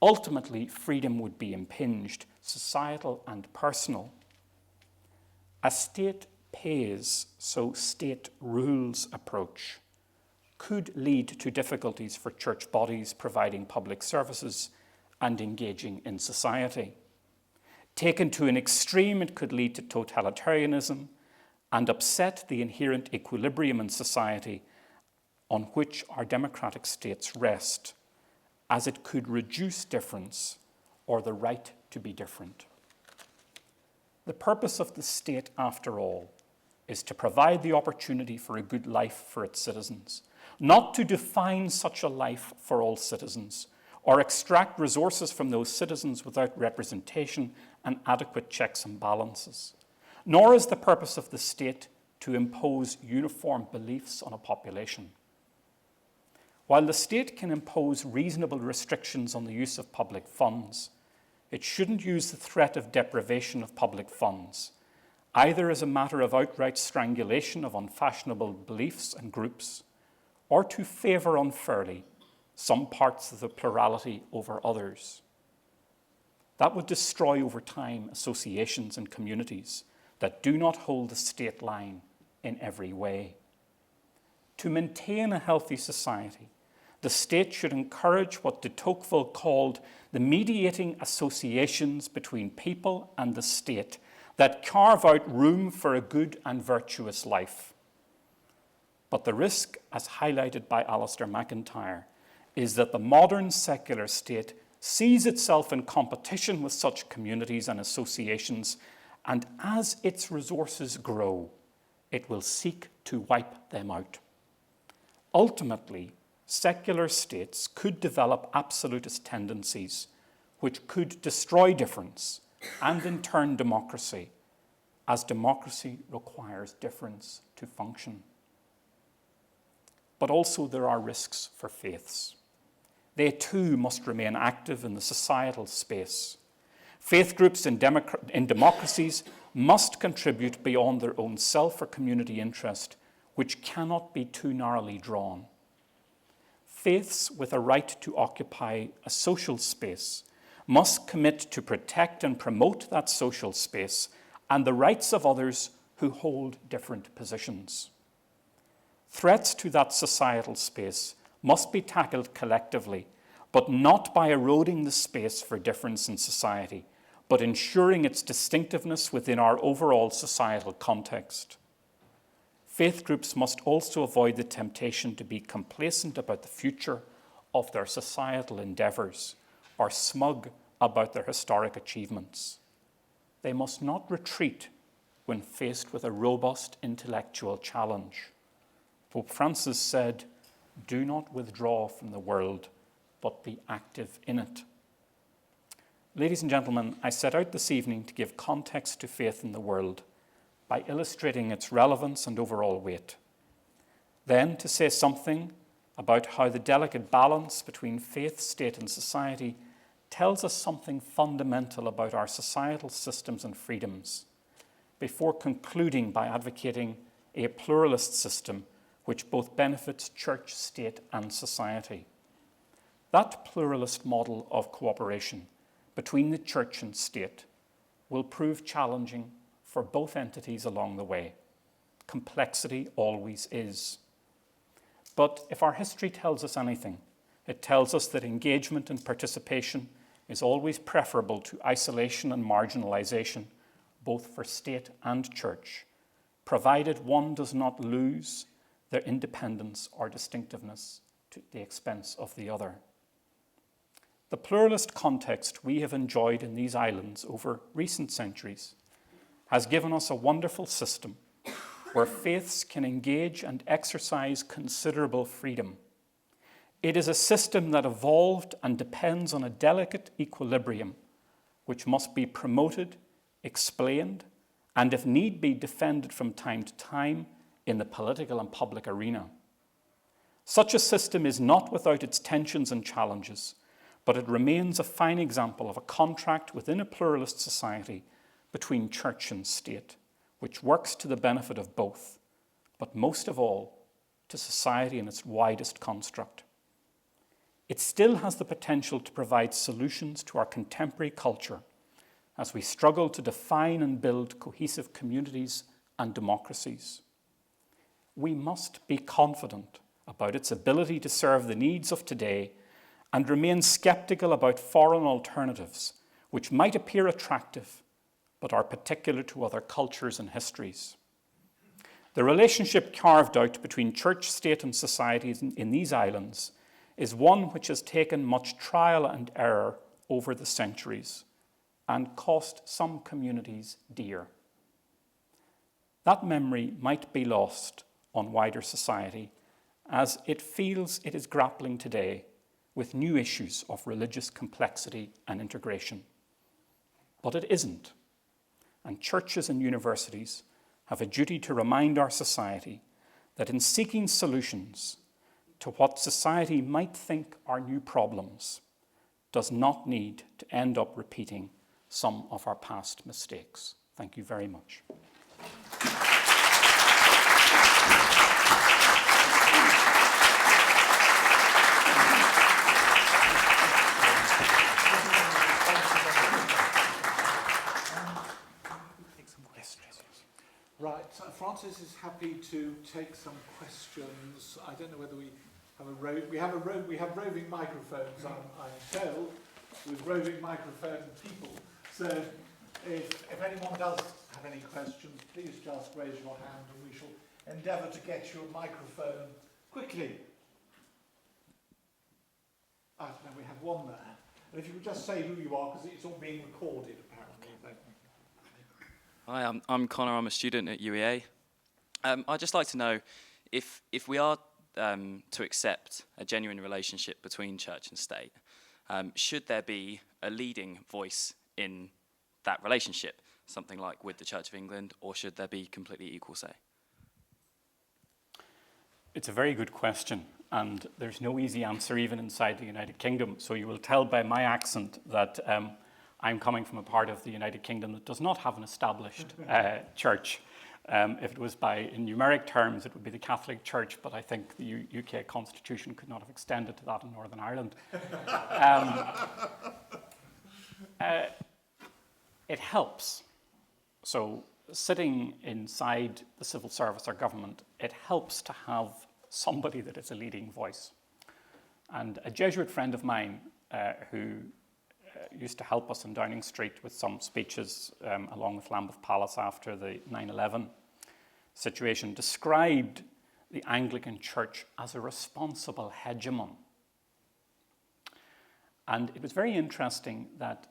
Ultimately, freedom would be impinged, societal and personal. A state pays, so state rules approach could lead to difficulties for church bodies providing public services and engaging in society. Taken to an extreme, it could lead to totalitarianism and upset the inherent equilibrium in society on which our democratic states rest, as it could reduce difference or the right to be different. The purpose of the state, after all, is to provide the opportunity for a good life for its citizens, not to define such a life for all citizens, or extract resources from those citizens without representation and adequate checks and balances. Nor is the purpose of the state to impose uniform beliefs on a population. While the state can impose reasonable restrictions on the use of public funds, it shouldn't use the threat of deprivation of public funds, either as a matter of outright strangulation of unfashionable beliefs and groups, or to favour unfairly some parts of the plurality over others. That would destroy over time associations and communities that do not hold the state line in every way. To maintain a healthy society, the state should encourage what de Tocqueville called the mediating associations between people and the state that carve out room for a good and virtuous life. But the risk, as highlighted by Alistair MacIntyre, is that the modern secular state sees itself in competition with such communities and associations, and as its resources grow, it will seek to wipe them out. Ultimately, secular states could develop absolutist tendencies which could destroy difference and in turn democracy, as democracy requires difference to function. But also there are risks for faiths. They too must remain active in the societal space. Faith groups in democracies must contribute beyond their own self or community interest, which cannot be too narrowly drawn. Faiths with a right to occupy a social space must commit to protect and promote that social space and the rights of others who hold different positions. Threats to that societal space must be tackled collectively, but not by eroding the space for difference in society, but ensuring its distinctiveness within our overall societal context. Faith groups must also avoid the temptation to be complacent about the future of their societal endeavours or smug about their historic achievements. They must not retreat when faced with a robust intellectual challenge. Pope Francis said, "Do not withdraw from the world, but be active in it." Ladies and gentlemen, I set out this evening to give context to faith in the world by illustrating its relevance and overall weight. Then to say something about how the delicate balance between faith, state, and society tells us something fundamental about our societal systems and freedoms, before concluding by advocating a pluralist system which both benefits church, state, and society. That pluralist model of cooperation between the church and state will prove challenging for both entities along the way. Complexity always is. But if our history tells us anything, it tells us that engagement and participation is always preferable to isolation and marginalization, both for state and church, provided one does not lose their independence or distinctiveness to the expense of the other. The pluralist context we have enjoyed in these islands over recent centuries has given us a wonderful system where faiths can engage and exercise considerable freedom. It is a system that evolved and depends on a delicate equilibrium which must be promoted, explained, and if need be, defended from time to time in the political and public arena. Such a system is not without its tensions and challenges, but it remains a fine example of a contract within a pluralist society between church and state, which works to the benefit of both, but most of all, to society in its widest construct. It still has the potential to provide solutions to our contemporary culture as we struggle to define and build cohesive communities and democracies. We must be confident about its ability to serve the needs of today and remain skeptical about foreign alternatives which might appear attractive but are particular to other cultures and histories. The relationship carved out between church, state and society in these islands is one which has taken much trial and error over the centuries and cost some communities dear. That memory might be lost on wider society as it feels it is grappling today with new issues of religious complexity and integration. But it isn't, and churches and universities have a duty to remind our society that in seeking solutions to what society might think are new problems does not need to end up repeating some of our past mistakes. Thank you very much. Right, so Francis is happy to take some questions. I don't know whether we have we have roving microphones, I'm told, with roving microphone people. So if anyone does have any questions, please just raise your hand and we shall endeavour to get you a microphone quickly. No, we have one there. And if you could just say who you are, because it's all being recorded apparently. Hi, I'm Connor. I'm a student at UEA. I'd just like to know if we are to accept a genuine relationship between church and state, should there be a leading voice in that relationship, something like with the Church of England, or should there be completely equal say? It's a very good question, and there's no easy answer even inside the United Kingdom. So you will tell by my accent that I'm coming from a part of the United Kingdom that does not have an established church. If it was in numeric terms, it would be the Catholic Church, but I think the UK Constitution could not have extended to that in Northern Ireland. It helps. So sitting inside the civil service or government, it helps to have somebody that is a leading voice. And a Jesuit friend of mine who used to help us in Downing Street with some speeches along with Lambeth Palace after the 9/11 situation, described the Anglican Church as a responsible hegemon. And it was very interesting that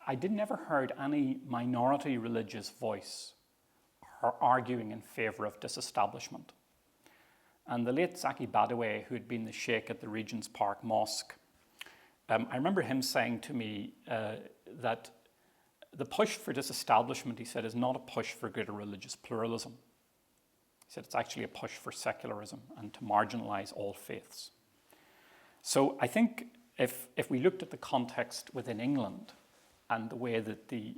I never heard any minority religious voice arguing in favour of disestablishment. And the late Zaki Badawi, who had been the sheikh at the Regent's Park Mosque, I remember him saying to me that the push for disestablishment, he said, is not a push for greater religious pluralism. He said it's actually a push for secularism and to marginalise all faiths. So I think if we looked at the context within England and the way that the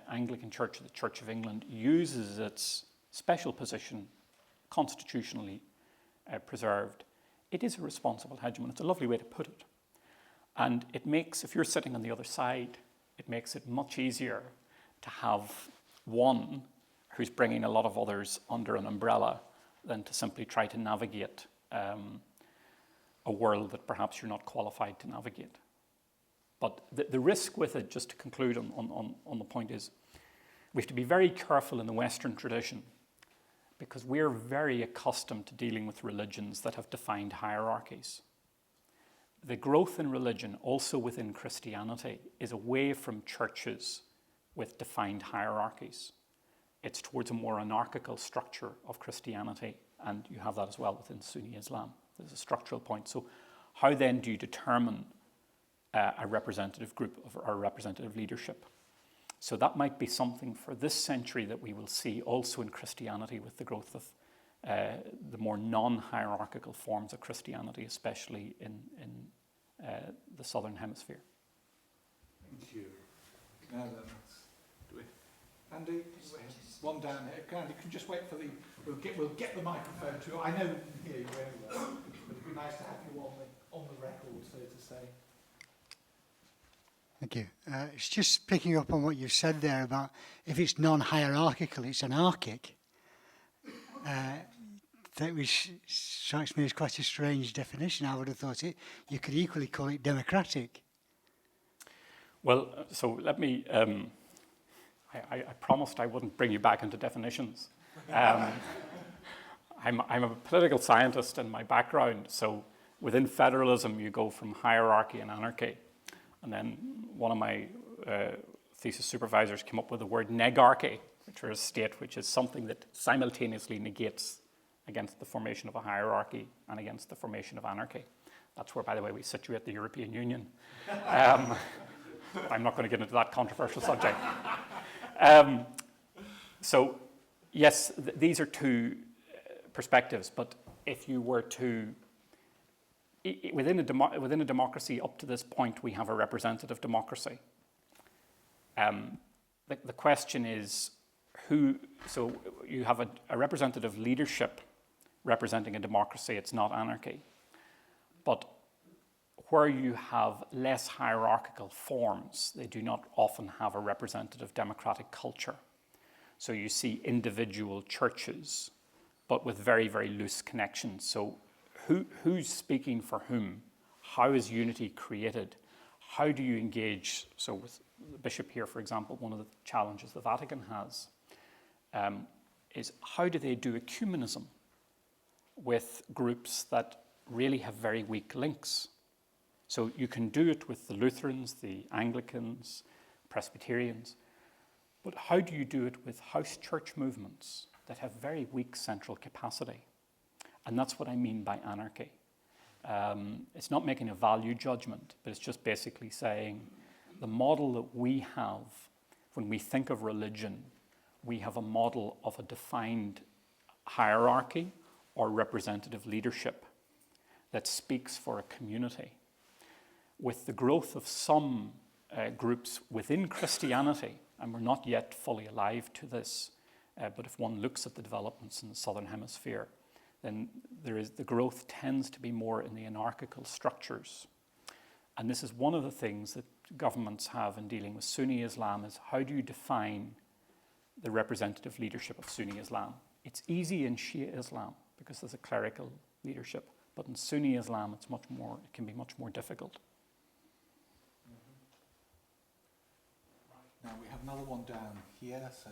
Anglican Church, the Church of England, uses its special position constitutionally preserved, it is a responsible hegemon. It's a lovely way to put it. And it makes, if you're sitting on the other side, it makes it much easier to have one who's bringing a lot of others under an umbrella than to simply try to navigate a world that perhaps you're not qualified to navigate. But the risk with it, just to conclude on the point, is we have to be very careful in the Western tradition because we're very accustomed to dealing with religions that have defined hierarchies. The growth in religion, also within Christianity, is away from churches with defined hierarchies. It's towards a more anarchical structure of Christianity, and you have that as well within Sunni Islam. There's a structural point. So how then do you determine a representative group or a representative leadership? So that might be something for this century that we will see also in Christianity with the growth of the more non-hierarchical forms of Christianity, especially in the Southern Hemisphere. Thank you. Now then, do we, Andy, one down here. Andy, can you just wait for the? We'll get the microphone to you. I know we can hear you anyway, but it'd be nice to have you on the record, so to say. Thank you. It's just picking up on what you said there about if it's non-hierarchical, it's anarchic. That strikes me as quite a strange definition. I would have thought you could equally call it democratic. Well, so let me, I promised I wouldn't bring you back into definitions. I'm a political scientist in my background, so within federalism you go from hierarchy and anarchy. And then one of my thesis supervisors came up with the word negarchy, which is a state which is something that simultaneously negates against the formation of a hierarchy and against the formation of anarchy. That's where, by the way, we situate the European Union. I'm not going to get into that controversial subject. So, yes, these are two perspectives, but if you were to within a democracy, up to this point, we have a representative democracy. The question is who, so you have a representative leadership representing a democracy, it's not anarchy. But where you have less hierarchical forms, they do not often have a representative democratic culture. So you see individual churches, but with very, very loose connections. So who's speaking for whom? How is unity created? How do you engage? So with the bishop here, for example, one of the challenges the Vatican has is how do they do ecumenism with groups that really have very weak links? So you can do it with the Lutherans, the Anglicans, Presbyterians, but how do you do it with house church movements that have very weak central capacity? And that's what I mean by anarchy. It's not making a value judgment, but it's just basically saying the model that we have when we think of religion, we have a model of a defined hierarchy or representative leadership that speaks for a community. With the growth of some groups within Christianity, and we're not yet fully alive to this, but if one looks at the developments in the Southern Hemisphere, then the growth tends to be more in the anarchical structures. And this is one of the things that governments have in dealing with Sunni Islam is how do you define the representative leadership of Sunni Islam? It's easy in Shia Islam because there's a clerical leadership, but in Sunni Islam it can be much more difficult. Now we have another one down here, so,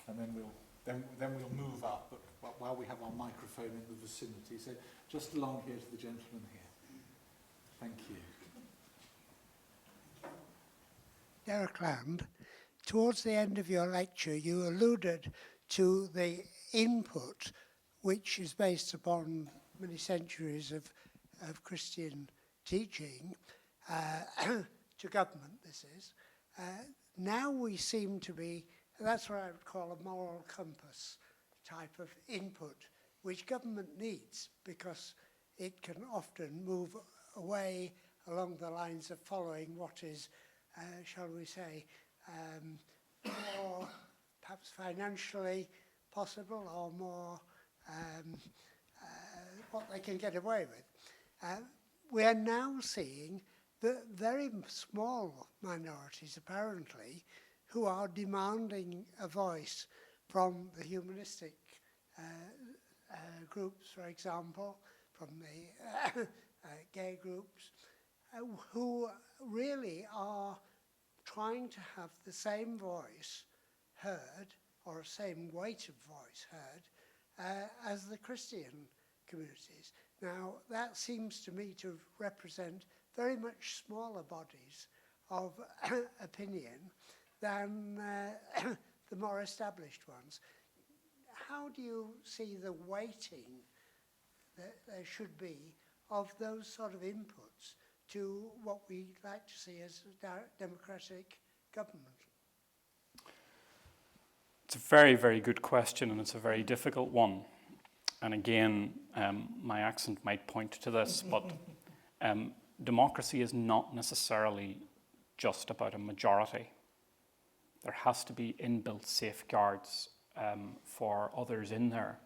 and then we'll move up. But while we have our microphone in the vicinity, so just along here to the gentleman here. Thank you. Derek Lamb, towards the end of your lecture, you alluded to the input, which is based upon many centuries of Christian teaching to government. This is. Now we seem to be, that's what I would call a moral compass type of input, which government needs because it can often move away along the lines of following what is, shall we say, more perhaps financially possible or more what they can get away with. We are now seeing the very small minorities, apparently, who are demanding a voice from the humanistic groups, for example, from the gay groups, who really are trying to have the same voice heard, or same weight of voice heard, as the Christian communities. Now, that seems to me to represent very much smaller bodies of opinion than the more established ones. How do you see the weighting that there should be of those sort of inputs to what we like to see as democratic government? It's a very, very good question, and it's a very difficult one. And again, my accent might point to this, but democracy is not necessarily just about a majority. There has to be inbuilt safeguards for others in there.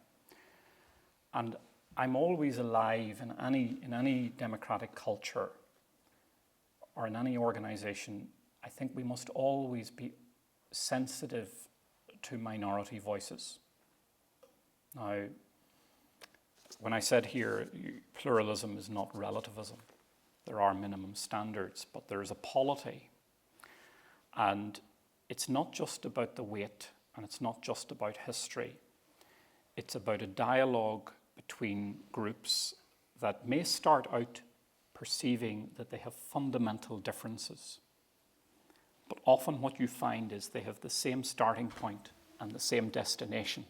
And I'm always alive in any democratic culture or in any organization. I think we must always be sensitive to minority voices. Now, when I said here, pluralism is not relativism. There are minimum standards, but there's a polity. And it's not just about the weight, and it's not just about history. It's about a dialogue between groups that may start out perceiving that they have fundamental differences. But often what you find is they have the same starting point and the same destination.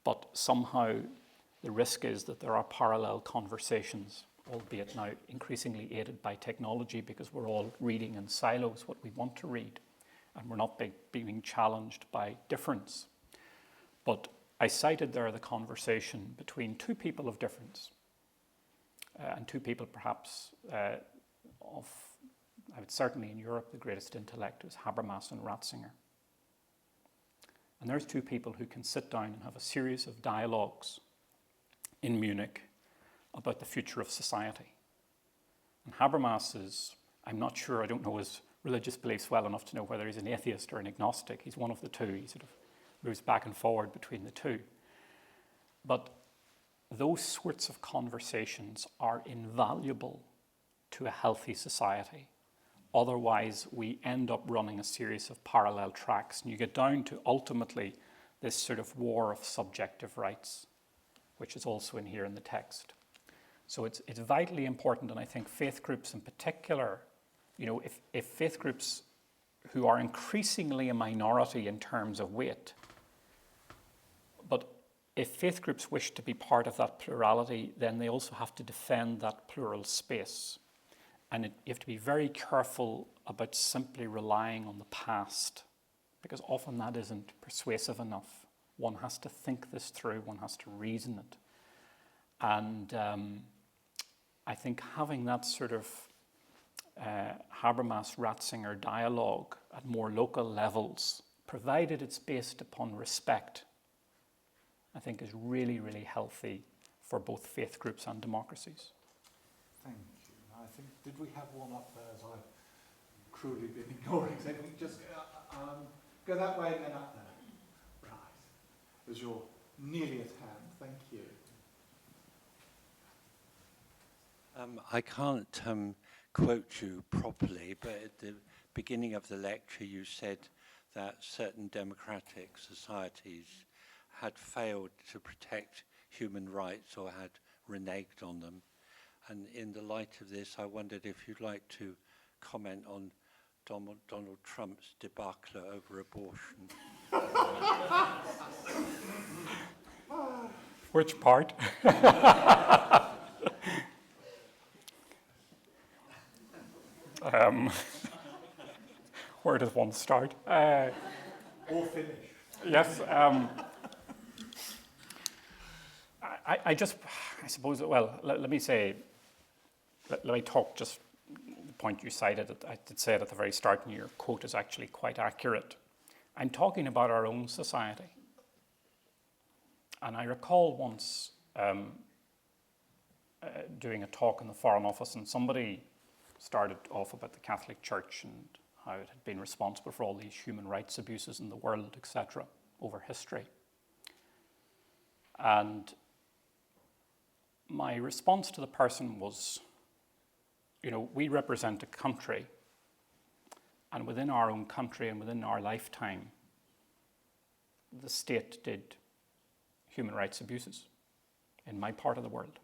But somehow the risk is that there are parallel conversations, albeit now increasingly aided by technology, because we're all reading in silos what we want to read, and we're not being challenged by difference. But I cited there the conversation between two people of difference, and two people perhaps of, I would certainly in Europe, the greatest intellect was Habermas and Ratzinger. And there's two people who can sit down and have a series of dialogues in Munich about the future of society. And Habermas is, I'm not sure, I don't know his religious beliefs well enough to know whether he's an atheist or an agnostic. He's one of the two. He sort of moves back and forward between the two. But those sorts of conversations are invaluable to a healthy society. Otherwise, we end up running a series of parallel tracks, and you get down to ultimately this sort of war of subjective rights, which is also in here in the text. So it's vitally important, and I think faith groups in particular, you know, if faith groups who are increasingly a minority in terms of weight, but if faith groups wish to be part of that plurality, then they also have to defend that plural space. And you have to be very careful about simply relying on the past, because often that isn't persuasive enough. One has to think this through, one has to reason it. And I think having that sort of Habermas-Ratzinger dialogue at more local levels, provided it's based upon respect, I think is really, really healthy for both faith groups and democracies. Thank you. I think, did we have one up there as I've cruelly been ignoring? So if we just go that way and then up there. Right. As you're nearly at hand. Thank you. I can't quote you properly, but at the beginning of the lecture you said that certain democratic societies had failed to protect human rights or had reneged on them. And in the light of this, I wondered if you'd like to comment on Donald Trump's debacle over abortion. Which part? Where does one start? Or finish. Yes. I suppose, well, let me say, let me talk just the point you cited. I did say it at the very start, and your quote is actually quite accurate. I'm talking about our own society. And I recall once doing a talk in the Foreign Office, and somebody started off about the Catholic Church and how it had been responsible for all these human rights abuses in the world, etc., over history. And my response to the person was, we represent a country, and within our own country and within our lifetime, the state did human rights abuses in my part of the world.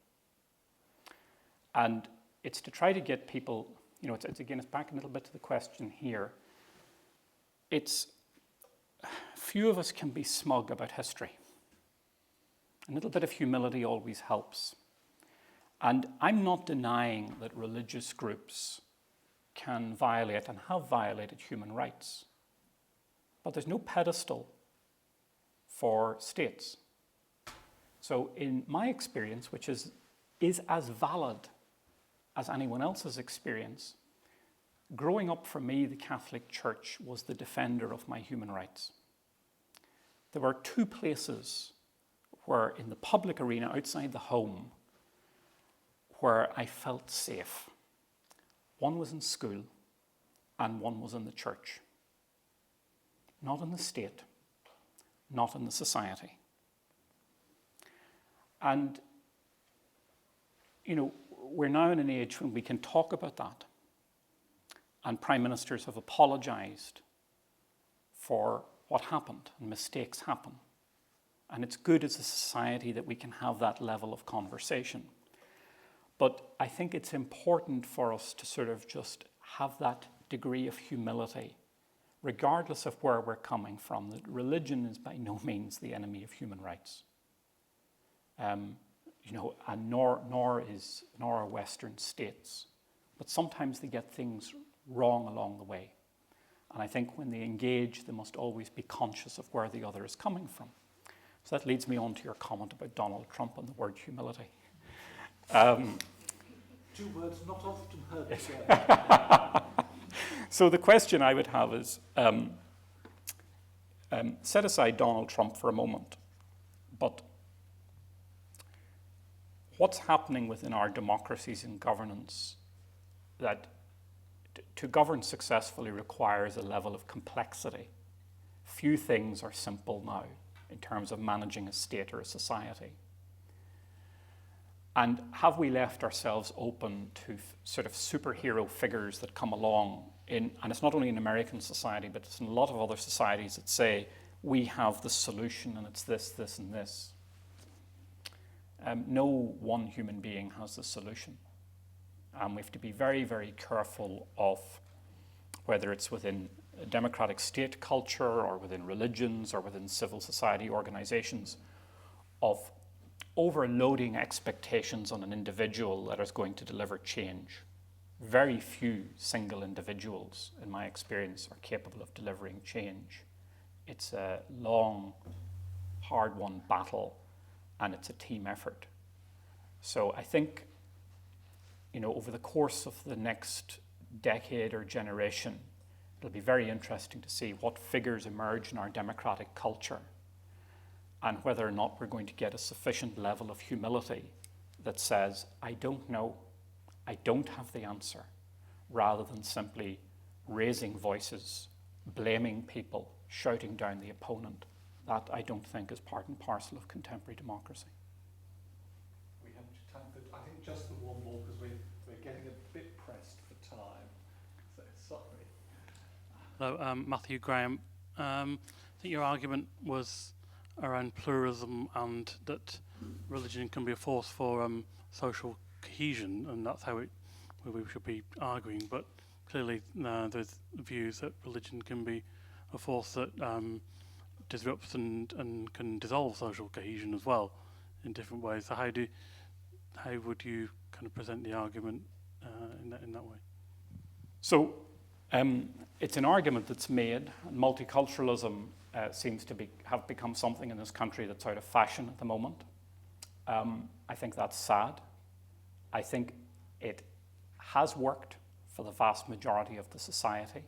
And it's to try to get people, it's back a little bit to the question here. Few of us can be smug about history. A little bit of humility always helps. And I'm not denying that religious groups can violate and have violated human rights. But there's no pedestal for states. So in my experience, which is as valid as anyone else's experience, growing up for me, the Catholic Church was the defender of my human rights. There were two places where in the public arena outside the home where I felt safe. One was in school and one was in the church. Not in the state, not in the society. And, we're now in an age when we can talk about that. And prime ministers have apologized for what happened, and mistakes happen. And it's good as a society that we can have that level of conversation. But I think it's important for us to sort of just have that degree of humility, regardless of where we're coming from, that religion is by no means the enemy of human rights. And nor are Western states. But sometimes they get things wrong along the way. And I think when they engage, they must always be conscious of where the other is coming from. So that leads me on to your comment about Donald Trump and the word humility. Two words not often heard together. So the question I would have is, set aside Donald Trump for a moment, but what's happening within our democracies and governance that to govern successfully requires a level of complexity? Few things are simple now in terms of managing a state or a society. And have we left ourselves open to sort of superhero figures that come along and it's not only in American society, but it's in a lot of other societies that say, we have the solution and it's this, this, and this. No one human being has the solution. We have to be very, very careful of whether it's within a democratic state culture or within religions or within civil society organizations of overloading expectations on an individual that is going to deliver change. Very few single individuals, in my experience, are capable of delivering change. It's a long, hard-won battle, and it's a team effort. So I think, over the course of the next decade or generation, it'll be very interesting to see what figures emerge in our democratic culture and whether or not we're going to get a sufficient level of humility that says, I don't know, I don't have the answer, rather than simply raising voices, blaming people, shouting down the opponent. That I don't think is part and parcel of contemporary democracy. We have time for, I think, just the one more, because we're getting a bit pressed for time. So sorry. Hello, Matthew Graham. I think your argument was around pluralism and that religion can be a force for social cohesion, and that's how we should be arguing. But clearly there's views that religion can be a force that disrupts and can dissolve social cohesion as well in different ways. So how would you kind of present the argument in that way? So it's an argument that's made. Multiculturalism seems to have become something in this country that's out of fashion at the moment. I think that's sad. I think it has worked for the vast majority of the society.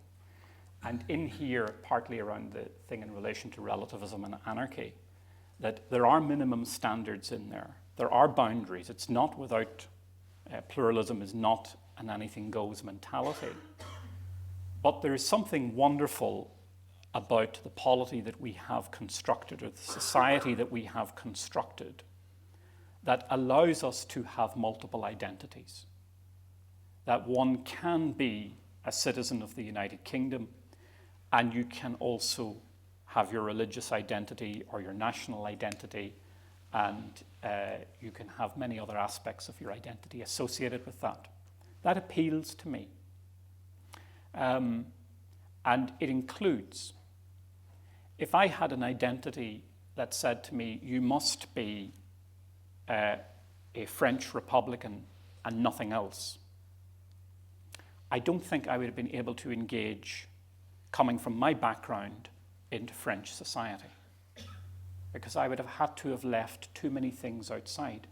And in here, partly around the thing in relation to relativism and anarchy, that there are minimum standards in there. There are boundaries. It's not without, pluralism is not an anything goes mentality. But there is something wonderful about the polity that we have constructed, or the society that we have constructed, that allows us to have multiple identities. That one can be a citizen of the United Kingdom, and you can also have your religious identity or your national identity, and you can have many other aspects of your identity associated with that. That appeals to me. And it includes, if I had an identity that said to me, you must be a French Republican and nothing else, I don't think I would have been able to engage, coming from my background, into French society, because I would have had to have left too many things outside.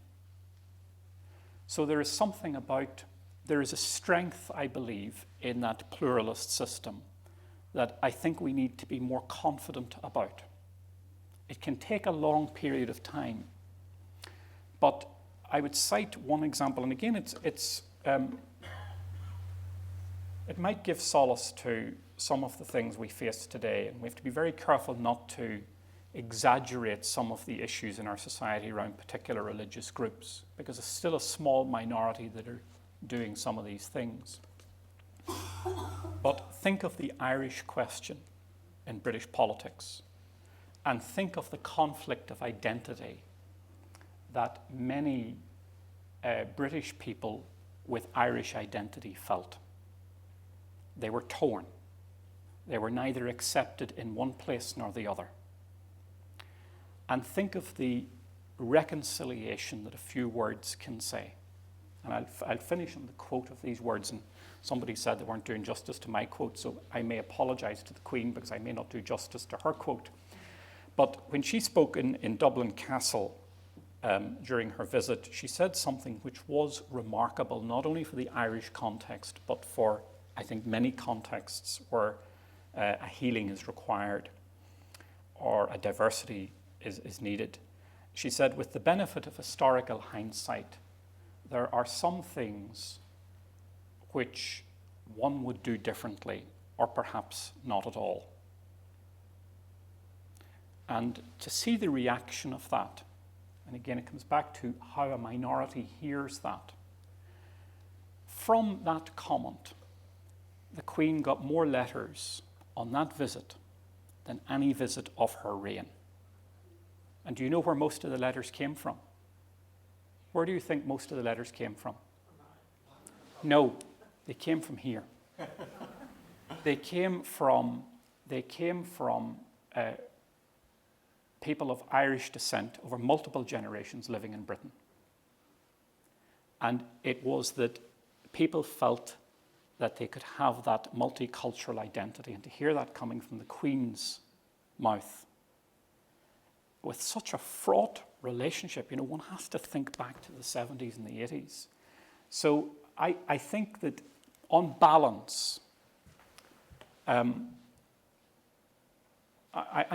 So there is something about, there is a strength, I believe, in that pluralist system that I think we need to be more confident about. It can take a long period of time, but I would cite one example, and again, it might give solace to some of the things we face today, and we have to be very careful not to exaggerate some of the issues in our society around particular religious groups, because it's still a small minority that are doing some of these things. But think of the Irish question in British politics, and think of the conflict of identity that many British people with Irish identity felt. They were torn. They were neither accepted in one place nor the other. And think of the reconciliation that a few words can say. And I'll finish on the quote of these words, and somebody said they weren't doing justice to my quote, so I may apologize to the Queen because I may not do justice to her quote. But when she spoke in Dublin Castle during her visit, she said something which was remarkable, not only for the Irish context, but for, I think, many contexts where a healing is required or a diversity is needed. She said, with the benefit of historical hindsight, there are some things which one would do differently, or perhaps not at all. And to see the reaction of that, and again it comes back to how a minority hears that, from that comment, the Queen got more letters on that visit than any visit of her reign. And do you know where most of the letters came from? Where do you think most of the letters came from? No, they came from here. They came from people of Irish descent over multiple generations living in Britain. And it was that people felt that they could have that multicultural identity, and to hear that coming from the Queen's mouth with such a fraught relationship, you know, one has to think back to the 70s and the 80s. So I think that on balance, I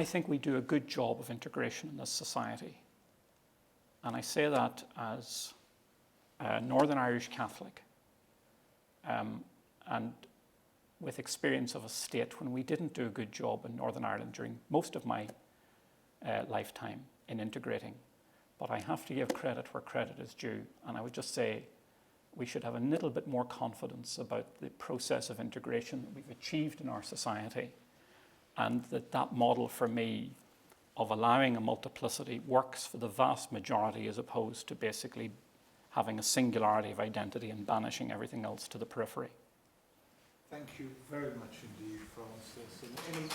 think we do a good job of integration in this society. And I say that as a Northern Irish Catholic, and with experience of a state when we didn't do a good job in Northern Ireland during most of my lifetime in integrating. But I have to give credit where credit is due, and I would just say we should have a little bit more confidence about the process of integration that we've achieved in our society, and that model for me of allowing a multiplicity works for the vast majority, as opposed to basically having a singularity of identity and banishing everything else to the periphery. Thank you very much indeed, Francis. And